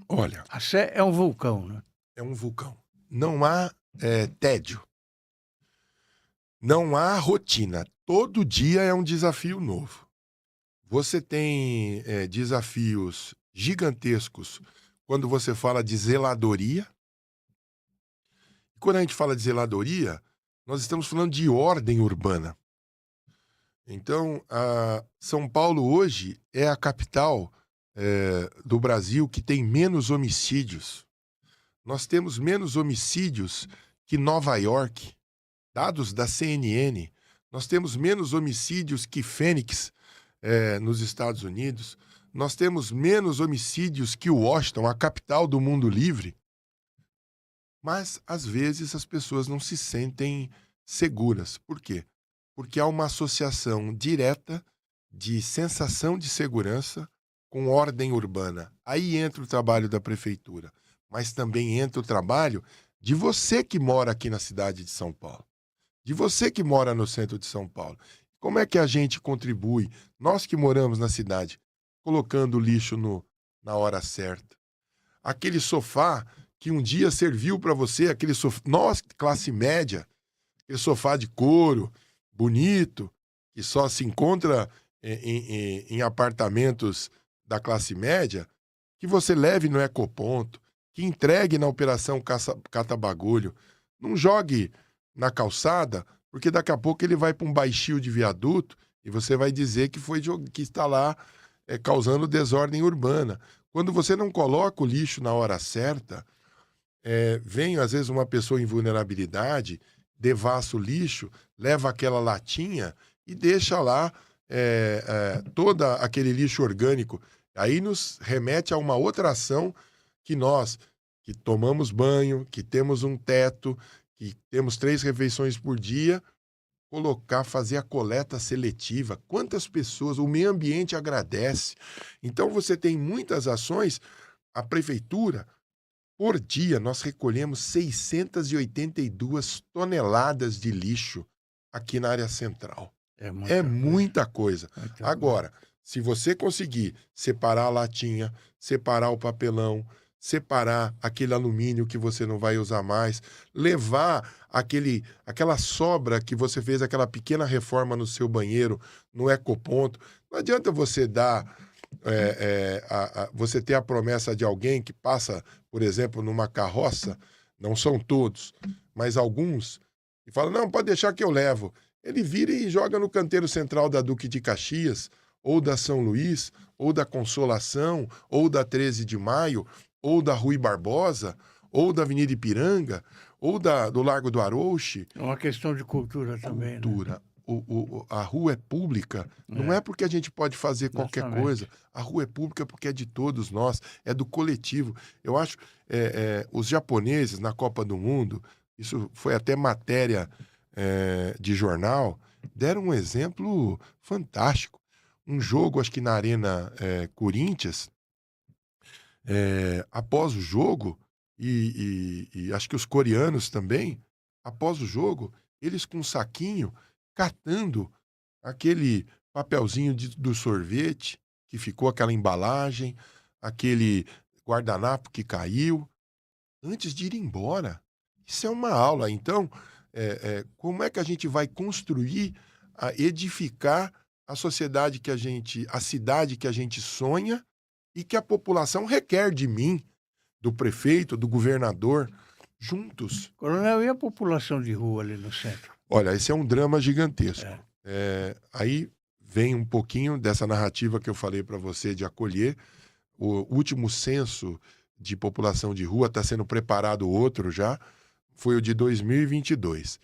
Olha, a Sé é um vulcão, né? É um vulcão. Não há tédio. Não há rotina. Todo dia é um desafio novo. Você tem desafios gigantescos quando você fala de zeladoria. Quando a gente fala de zeladoria, nós estamos falando de ordem urbana. Então, São Paulo hoje é a capital do Brasil que tem menos homicídios. Nós temos menos homicídios que Nova York, dados da CNN. Nós temos menos homicídios que Phoenix, nos Estados Unidos. Nós temos menos homicídios que Washington, a capital do mundo livre. Mas, às vezes, as pessoas não se sentem seguras. Por quê? Porque há uma associação direta de sensação de segurança com ordem urbana. Aí entra o trabalho da prefeitura, mas também entra o trabalho de você que mora aqui na cidade de São Paulo, de você que mora no centro de São Paulo. Como é que a gente contribui, nós que moramos na cidade, colocando o lixo na hora certa? Aquele sofá que um dia serviu para você, aquele sofá, nós, classe média, aquele sofá de couro, bonito, que só se encontra em apartamentos da classe média, que você leve no ecoponto, que entregue na operação cata-bagulho. Não jogue na calçada, porque daqui a pouco ele vai para um baixio de viaduto e você vai dizer que está lá causando desordem urbana. Quando você não coloca o lixo na hora certa, vem às vezes uma pessoa em vulnerabilidade, devassa o lixo, leva aquela latinha e deixa lá todo aquele lixo orgânico. Aí nos remete a uma outra ação que nós, que tomamos banho, que temos um teto, que temos 3 refeições por dia, fazer a coleta seletiva. Quantas pessoas, o meio ambiente agradece. Então você tem muitas ações, a prefeitura, por dia, nós recolhemos 682 toneladas de lixo aqui na área central. É muita coisa. Agora, se você conseguir separar a latinha, separar o papelão, separar aquele alumínio que você não vai usar mais, levar aquela sobra que você fez, aquela pequena reforma no seu banheiro, no ecoponto. Não adianta você dar... você ter a promessa de alguém que passa, por exemplo, numa carroça, não são todos, mas alguns, e fala, não, pode deixar que eu levo. Ele vira e joga no canteiro central da Duque de Caxias, ou da São Luís, ou da Consolação, ou da 13 de Maio, ou da Rui Barbosa, ou da Avenida Ipiranga, ou do Largo do Arouche. É uma questão de cultura também, Cultura. né? A rua é pública, não é porque a gente pode fazer qualquer Exatamente. coisa. A rua é pública porque é de todos nós, é do coletivo. Eu acho, os japoneses na Copa do Mundo, isso foi até matéria de jornal, deram um exemplo fantástico. Um jogo, acho que na Arena Corinthians, após o jogo, e acho que os coreanos também, após o jogo, eles com um saquinho, catando aquele papelzinho do sorvete, que ficou aquela embalagem, aquele guardanapo que caiu, antes de ir embora. Isso é uma aula. Então, como é que a gente vai construir, edificar a sociedade a cidade que a gente sonha e que a população requer de mim, do prefeito, do governador, juntos. Coronel, e a população de rua ali no centro? Olha, esse é um drama gigantesco. Aí vem um pouquinho dessa narrativa que eu falei para você de acolher. O último censo de população de rua, está sendo preparado outro já, foi o de 2022.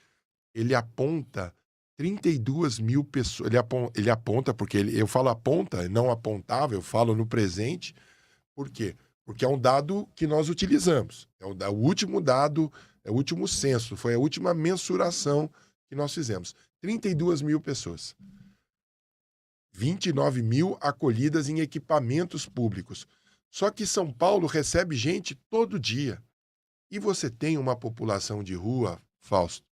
Ele aponta 32 mil pessoas. Ele aponta, porque eu falo aponta, não apontava, eu falo no presente. Por quê? Porque é um dado que nós utilizamos. É o último dado, é o último censo, foi a última mensuração que nós fizemos. 32 mil pessoas. 29 mil acolhidas em equipamentos públicos. Só que São Paulo recebe gente todo dia. E você tem uma população de rua, Fausto,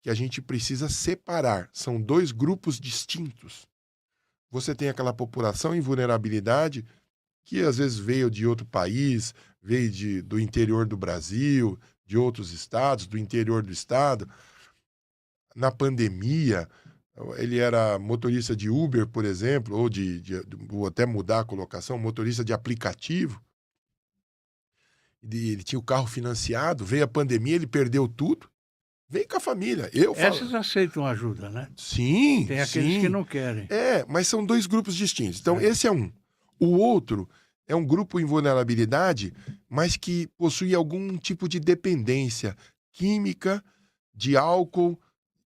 que a gente precisa separar. São 2 grupos distintos. Você tem aquela população em vulnerabilidade que às vezes veio de outro país, veio do interior do Brasil, de outros estados, do interior do estado. Na pandemia, ele era motorista de Uber, por exemplo, ou vou até mudar a colocação, motorista de aplicativo. Ele tinha o carro financiado, veio a pandemia, ele perdeu tudo. vem com a família. Essas aceitam ajuda, né? Sim, Tem aqueles que não querem. Mas são dois grupos distintos. Então, É. esse é um. O outro é um grupo em vulnerabilidade, mas que possui algum tipo de dependência química, de álcool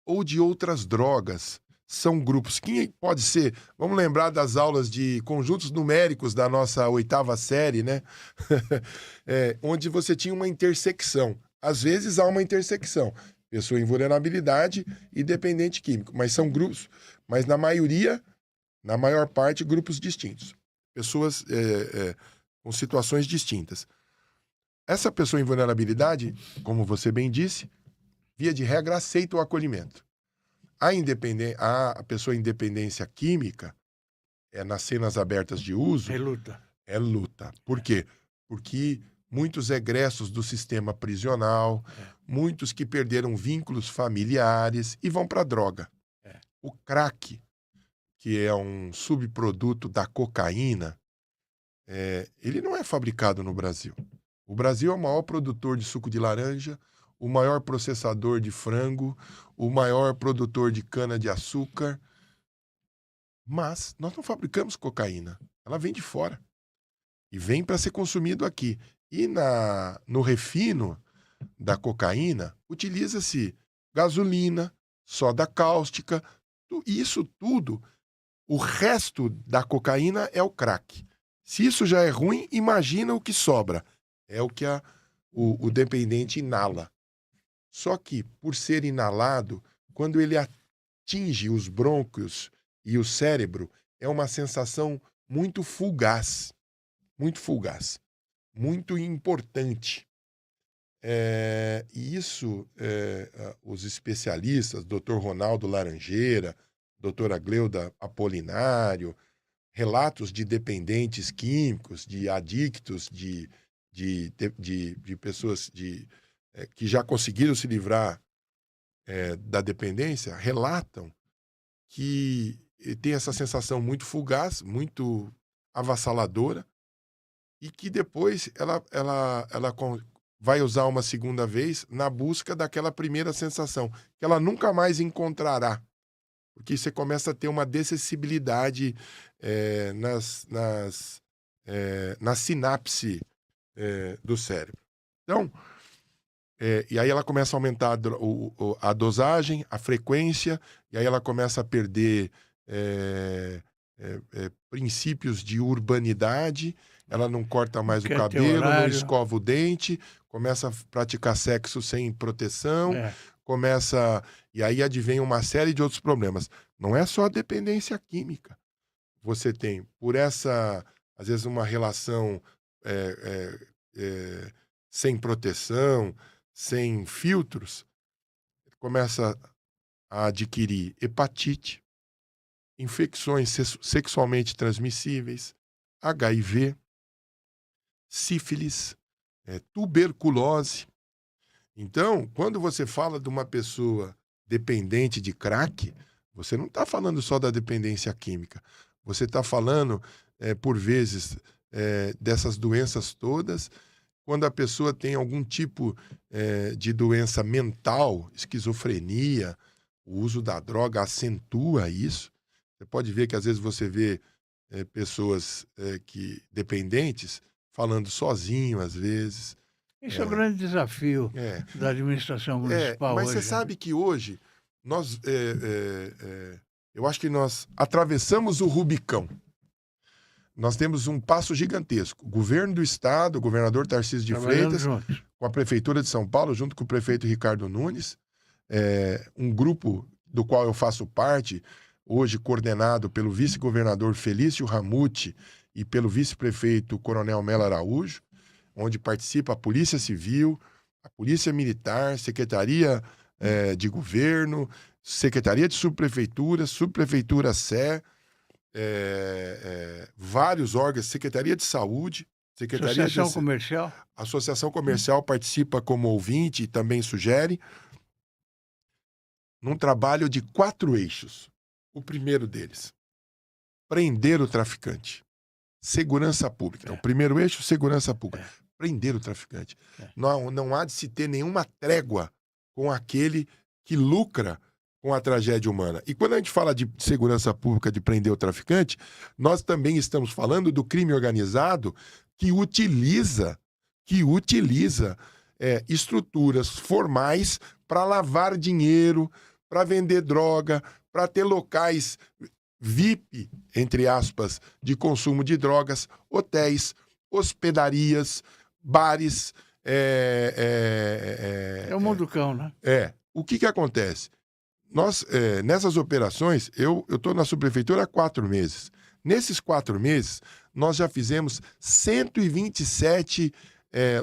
ou de outras drogas. São grupos que pode ser, vamos lembrar das aulas de conjuntos numéricos da nossa 8ª série, né? Onde você tinha uma intersecção. Às vezes há uma intersecção. Pessoa em vulnerabilidade e dependente químico. Mas são grupos, mas na maior parte, grupos distintos. Pessoas com situações distintas. Essa pessoa em vulnerabilidade, como você bem disse, via de regra, aceita o acolhimento. A pessoa em dependência química, nas cenas abertas de uso... É luta. Por quê? Porque muitos egressos do sistema prisional, muitos que perderam vínculos familiares e vão para a droga. O crack, que é um subproduto da cocaína, ele não é fabricado no Brasil. O Brasil é o maior produtor de suco de laranja, o maior processador de frango, o maior produtor de cana-de-açúcar. Mas nós não fabricamos cocaína. Ela vem de fora. E vem para ser consumido aqui. E no refino da cocaína, utiliza-se gasolina, soda cáustica, isso tudo. O resto da cocaína é o crack. Se isso já é ruim, imagina o que sobra. É o que o dependente inala. Só que, por ser inalado, quando ele atinge os brônquios e o cérebro, é uma sensação muito fugaz, muito importante. E isso, os especialistas, Dr. Ronaldo Laranjeira, doutora Gleuda Apolinário, relatos de dependentes químicos, de adictos, de pessoas que já conseguiram se livrar da dependência, relatam que tem essa sensação muito fugaz, muito avassaladora, e que depois ela vai usar uma segunda vez na busca daquela primeira sensação, que ela nunca mais encontrará. Porque você começa a ter uma dessensibilidade na sinapse do cérebro. Então, e aí ela começa a aumentar a dosagem, a frequência, e aí ela começa a perder princípios de urbanidade, ela não corta mais o cabelo, não escova o dente, começa a praticar sexo sem proteção, e aí advém uma série de outros problemas. Não é só a dependência química. Você tem, por essa, às vezes, uma relação sem proteção, sem filtros, começa a adquirir hepatite, infecções sexualmente transmissíveis, HIV, sífilis, tuberculose. Então, quando você fala de uma pessoa dependente de crack, você não está falando só da dependência química. Você está falando, por vezes, dessas doenças todas. Quando a pessoa tem algum tipo de doença mental, esquizofrenia, o uso da droga acentua isso. Você pode ver que às vezes você vê pessoas dependentes falando sozinho, às vezes. Esse é o grande desafio da administração municipal mas hoje. Mas você sabe que hoje, eu acho que nós atravessamos o Rubicão. Nós temos um passo gigantesco. O governo do estado, o governador Tarcísio de Freitas, com a prefeitura de São Paulo, junto com o prefeito Ricardo Nunes, um grupo do qual eu faço parte, hoje coordenado pelo vice-governador Felício Ramute e pelo vice-prefeito Coronel Melo Araújo, onde participa a Polícia Civil, a Polícia Militar, Secretaria de Governo, Secretaria de Subprefeitura, Subprefeitura Sé, vários órgãos, Secretaria de Saúde, Associação Comercial. A Associação Comercial participa como ouvinte e também sugere, num trabalho de 4 eixos. O primeiro deles, prender o traficante. Segurança pública. Então, o primeiro eixo, segurança pública. Prender o traficante. Não há de se ter nenhuma trégua com aquele que lucra com a tragédia humana. E quando a gente fala de segurança pública, de prender o traficante, nós também estamos falando do crime organizado que utiliza estruturas formais para lavar dinheiro, para vender droga, para ter locais VIP, entre aspas, de consumo de drogas, hotéis, hospedarias, bares. É o mundo cão, né? O que acontece? Nós, nessas operações, eu estou na subprefeitura há 4 meses. Nesses 4 meses, nós já fizemos 127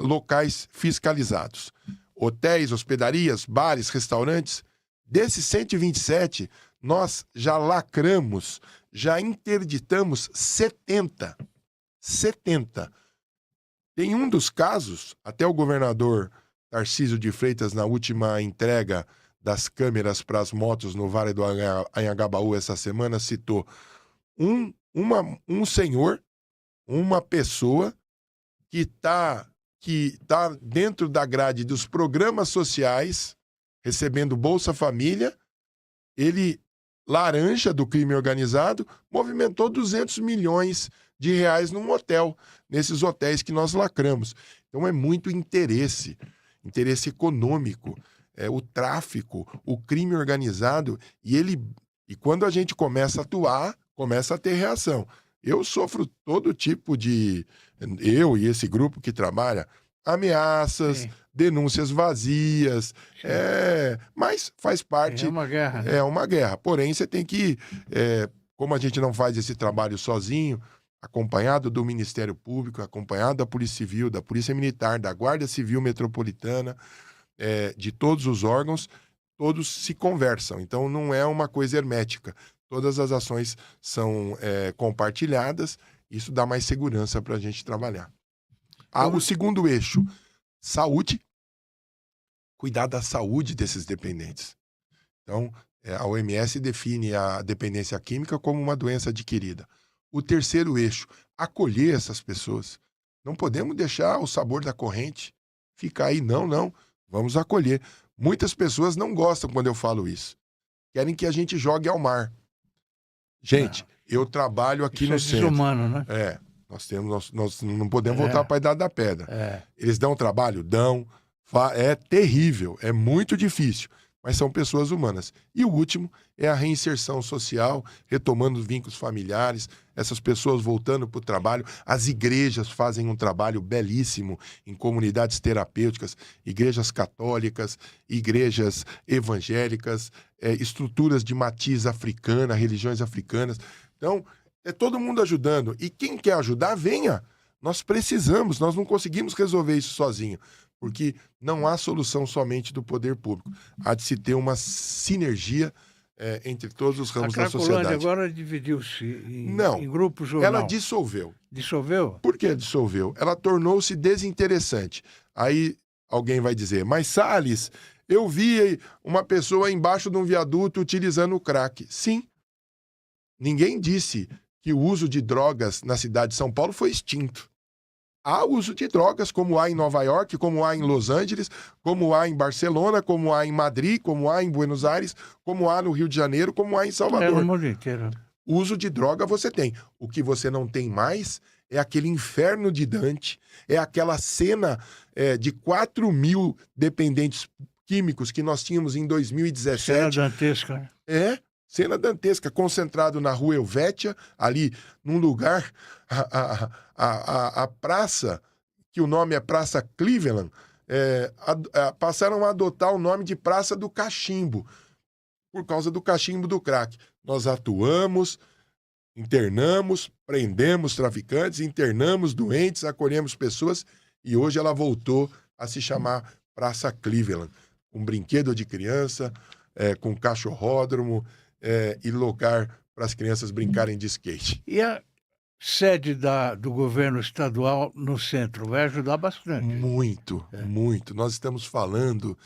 locais fiscalizados. Hotéis, hospedarias, bares, restaurantes. Desses 127, nós já lacramos, já interditamos 70. 70. Tem um dos casos, até o governador Tarcísio de Freitas, na última entrega das câmeras para as motos no Vale do Anhangabaú essa semana, citou um senhor, uma pessoa que tá dentro da grade dos programas sociais, recebendo Bolsa Família. Ele, laranja do crime organizado, movimentou 200 milhões de reais num hotel, nesses hotéis que nós lacramos. Então é muito interesse econômico, o tráfico, o crime organizado, e quando a gente começa a atuar, começa a ter reação. Eu sofro todo tipo eu e esse grupo que trabalha, ameaças, sim, denúncias vazias, mas faz parte. É uma guerra. Né? É uma guerra. Porém, você tem que, como a gente não faz esse trabalho sozinho, acompanhado do Ministério Público, acompanhado da Polícia Civil, da Polícia Militar, da Guarda Civil Metropolitana, de todos os órgãos, todos se conversam. Então, não é uma coisa hermética. Todas as ações são compartilhadas. Isso dá mais segurança para a gente trabalhar. O segundo eixo, saúde. Cuidar da saúde desses dependentes. Então, a OMS define a dependência química como uma doença adquirida. O terceiro eixo, acolher essas pessoas. Não podemos deixar o sabor da corrente ficar aí. Não. Vamos acolher. Muitas pessoas não gostam quando eu falo isso. Querem que a gente jogue ao mar. Gente, eu trabalho aqui no centro. Desumano, né? Nós não podemos voltar para a Idade da Pedra. Eles dão trabalho? Dão. É terrível, é muito difícil, mas são pessoas humanas. E o último é a reinserção social, retomando os vínculos familiares, essas pessoas voltando para o trabalho. As igrejas fazem um trabalho belíssimo em comunidades terapêuticas, igrejas católicas, igrejas evangélicas, estruturas de matiz africana, religiões africanas. Então, é todo mundo ajudando. E quem quer ajudar, venha. Nós precisamos, nós não conseguimos resolver isso sozinho. Porque não há solução somente do poder público. Há de se ter uma sinergia entre todos os ramos da sociedade. A Cracolândia agora dividiu-se em grupos ou ela não? dissolveu. Dissolveu? Por que dissolveu? Ela tornou-se desinteressante. Aí alguém vai dizer, mas Salles, eu vi uma pessoa embaixo de um viaduto utilizando o crack. Sim. Ninguém disse que o uso de drogas na cidade de São Paulo foi extinto. Há uso de drogas, como há em Nova York, como há em Los Angeles, como há em Barcelona, como há em Madrid, como há em Buenos Aires, como há no Rio de Janeiro, como há em Salvador. No mundo inteiro. Uso de droga você tem. O que você não tem mais é aquele inferno de Dante, é aquela cena de 4 mil dependentes químicos que nós tínhamos em 2017. Cena dantesca. Cena dantesca, concentrado na Rua Helvétia, ali num lugar, a praça, que o nome é Praça Cleveland, passaram a adotar o nome de Praça do Cachimbo, por causa do cachimbo do crack. Nós atuamos, internamos, prendemos traficantes, internamos doentes, acolhemos pessoas, e hoje ela voltou a se chamar Praça Cleveland, com brinquedo de criança, com cachorródromo, e lugar para as crianças brincarem de skate. E a sede do governo estadual no centro vai ajudar bastante? Muito. Nós estamos falando,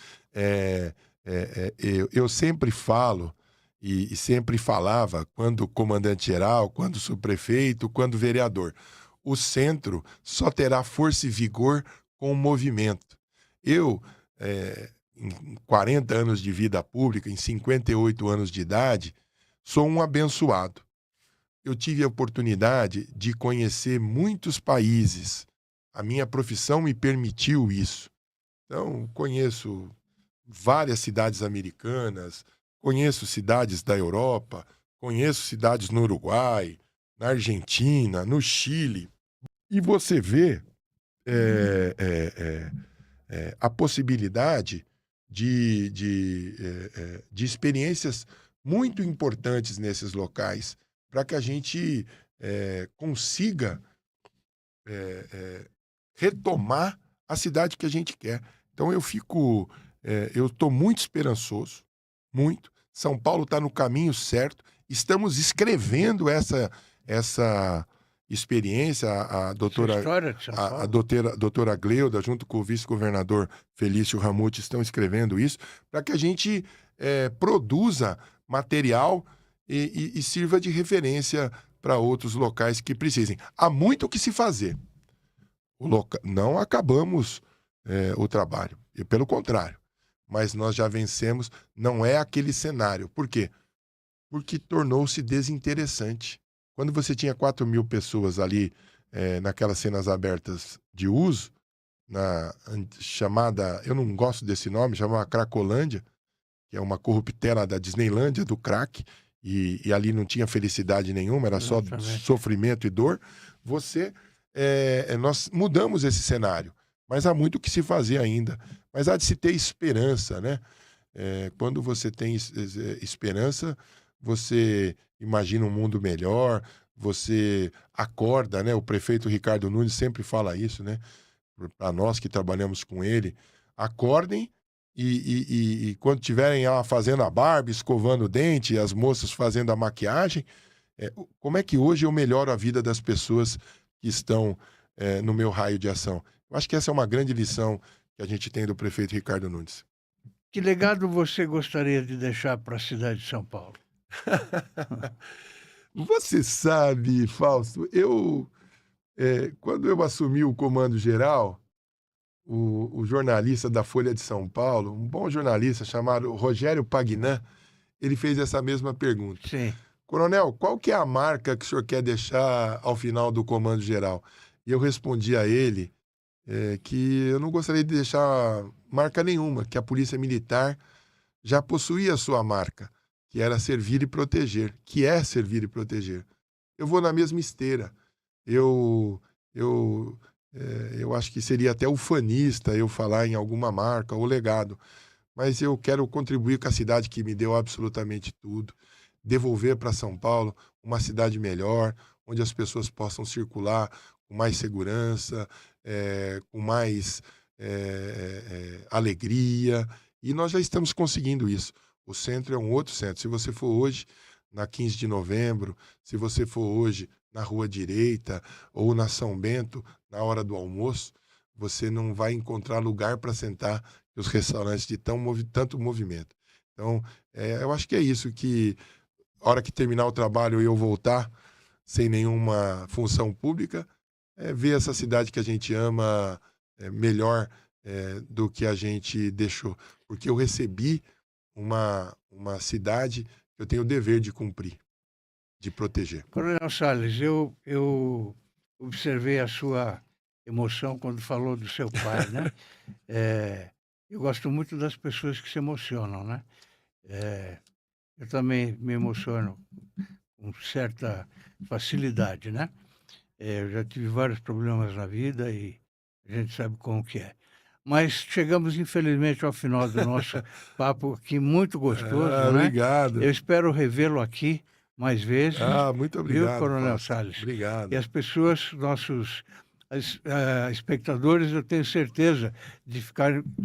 eu sempre falo, e sempre falava, quando comandante-geral, quando subprefeito, quando vereador, o centro só terá força e vigor com o movimento. Eu em 40 anos de vida pública, em 58 anos de idade, sou um abençoado. Eu tive a oportunidade de conhecer muitos países. A minha profissão me permitiu isso. Então, conheço várias cidades americanas, conheço cidades da Europa, conheço cidades no Uruguai, na Argentina, no Chile. E você vê a possibilidade de experiências muito importantes nesses locais para que a gente consiga retomar a cidade que a gente quer. Então eu estou muito esperançoso, muito. São Paulo está no caminho certo. Estamos escrevendo essa experiência. A doutora Gleuda, junto com o vice-governador Felício Ramute, estão escrevendo isso para que a gente produza material e sirva de referência para outros locais que precisem. Há muito o que se fazer. Não acabamos o trabalho, e pelo contrário, mas nós já vencemos. Não é aquele cenário. Por quê? Porque tornou-se desinteressante. Quando você tinha 4.000 pessoas ali naquelas cenas abertas de uso, na chamada, eu não gosto desse nome, chamava Cracolândia, que é uma corruptela da Disneylândia, do crack, e ali não tinha felicidade nenhuma, era só sofrimento e dor. Nós mudamos esse cenário, mas há muito o que se fazer ainda. Mas há de se ter esperança, né? Quando você tem esperança, você imagina um mundo melhor, você acorda, né? O prefeito Ricardo Nunes sempre fala isso, né? Para nós que trabalhamos com ele, acordem e quando tiverem lá fazendo a barba, escovando o dente, as moças fazendo a maquiagem, como é que hoje eu melhoro a vida das pessoas que estão no meu raio de ação? Eu acho que essa é uma grande lição que a gente tem do prefeito Ricardo Nunes. Que legado você gostaria de deixar para a cidade de São Paulo? Você sabe, Fausto, quando eu assumi o comando geral, o jornalista da Folha de São Paulo, um bom jornalista chamado Rogério Pagnan, ele fez essa mesma pergunta. Sim. Coronel, qual que é a marca que o senhor quer deixar ao final do comando geral? E eu respondi a ele que eu não gostaria de deixar marca nenhuma, que a Polícia Militar já possuía a sua marca, que era servir e proteger, que é servir e proteger. Eu vou na mesma esteira. Eu acho que seria até ufanista eu falar em alguma marca ou legado, mas eu quero contribuir com a cidade que me deu absolutamente tudo, devolver para São Paulo uma cidade melhor, onde as pessoas possam circular com mais segurança, com mais alegria, e nós já estamos conseguindo isso. O centro é um outro centro. Se você for hoje na 15 de novembro, se você for hoje na Rua Direita ou na São Bento, na hora do almoço, você não vai encontrar lugar para sentar nos restaurantes de tanto movimento. Então, eu acho que é isso, que a hora que terminar o trabalho e eu voltar sem nenhuma função pública, ver essa cidade que a gente ama melhor do que a gente deixou. Porque eu recebi uma cidade que eu tenho o dever de cumprir, de proteger. Coronel Salles, eu observei a sua emoção quando falou do seu pai, né? Eu gosto muito das pessoas que se emocionam, né? Eu também me emociono com certa facilidade, né? Eu já tive vários problemas na vida e a gente sabe como que é. Mas chegamos, infelizmente, ao final do nosso papo aqui, muito gostoso, né? Obrigado. Eu espero revê-lo aqui mais vezes. Muito obrigado, viu, Coronel Fausto? Salles? Obrigado. E as pessoas, nossos espectadores, eu tenho certeza de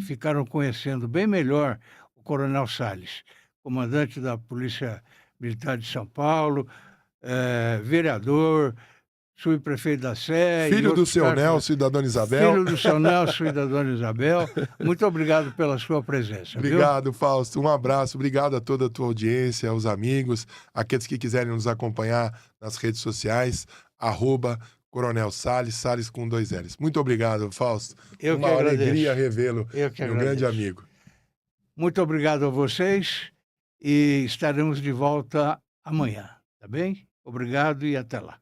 ficaram conhecendo bem melhor o Coronel Salles, comandante da Polícia Militar de São Paulo, vereador, subprefeito da Sé. Filho do seu Nelson e da dona Isabel. Filho do seu Nelson e da dona Isabel. Muito obrigado pela sua presença. Obrigado, viu? Fausto. Um abraço. Obrigado a toda a tua audiência, aos amigos, aqueles que quiserem nos acompanhar nas redes sociais, @Coronel Salles, Salles com 2 L's. Muito obrigado, Fausto. Eu Uma que agradeço. alegria revê-lo, um grande amigo. Muito obrigado a vocês e estaremos de volta amanhã, tá bem? Obrigado e até lá.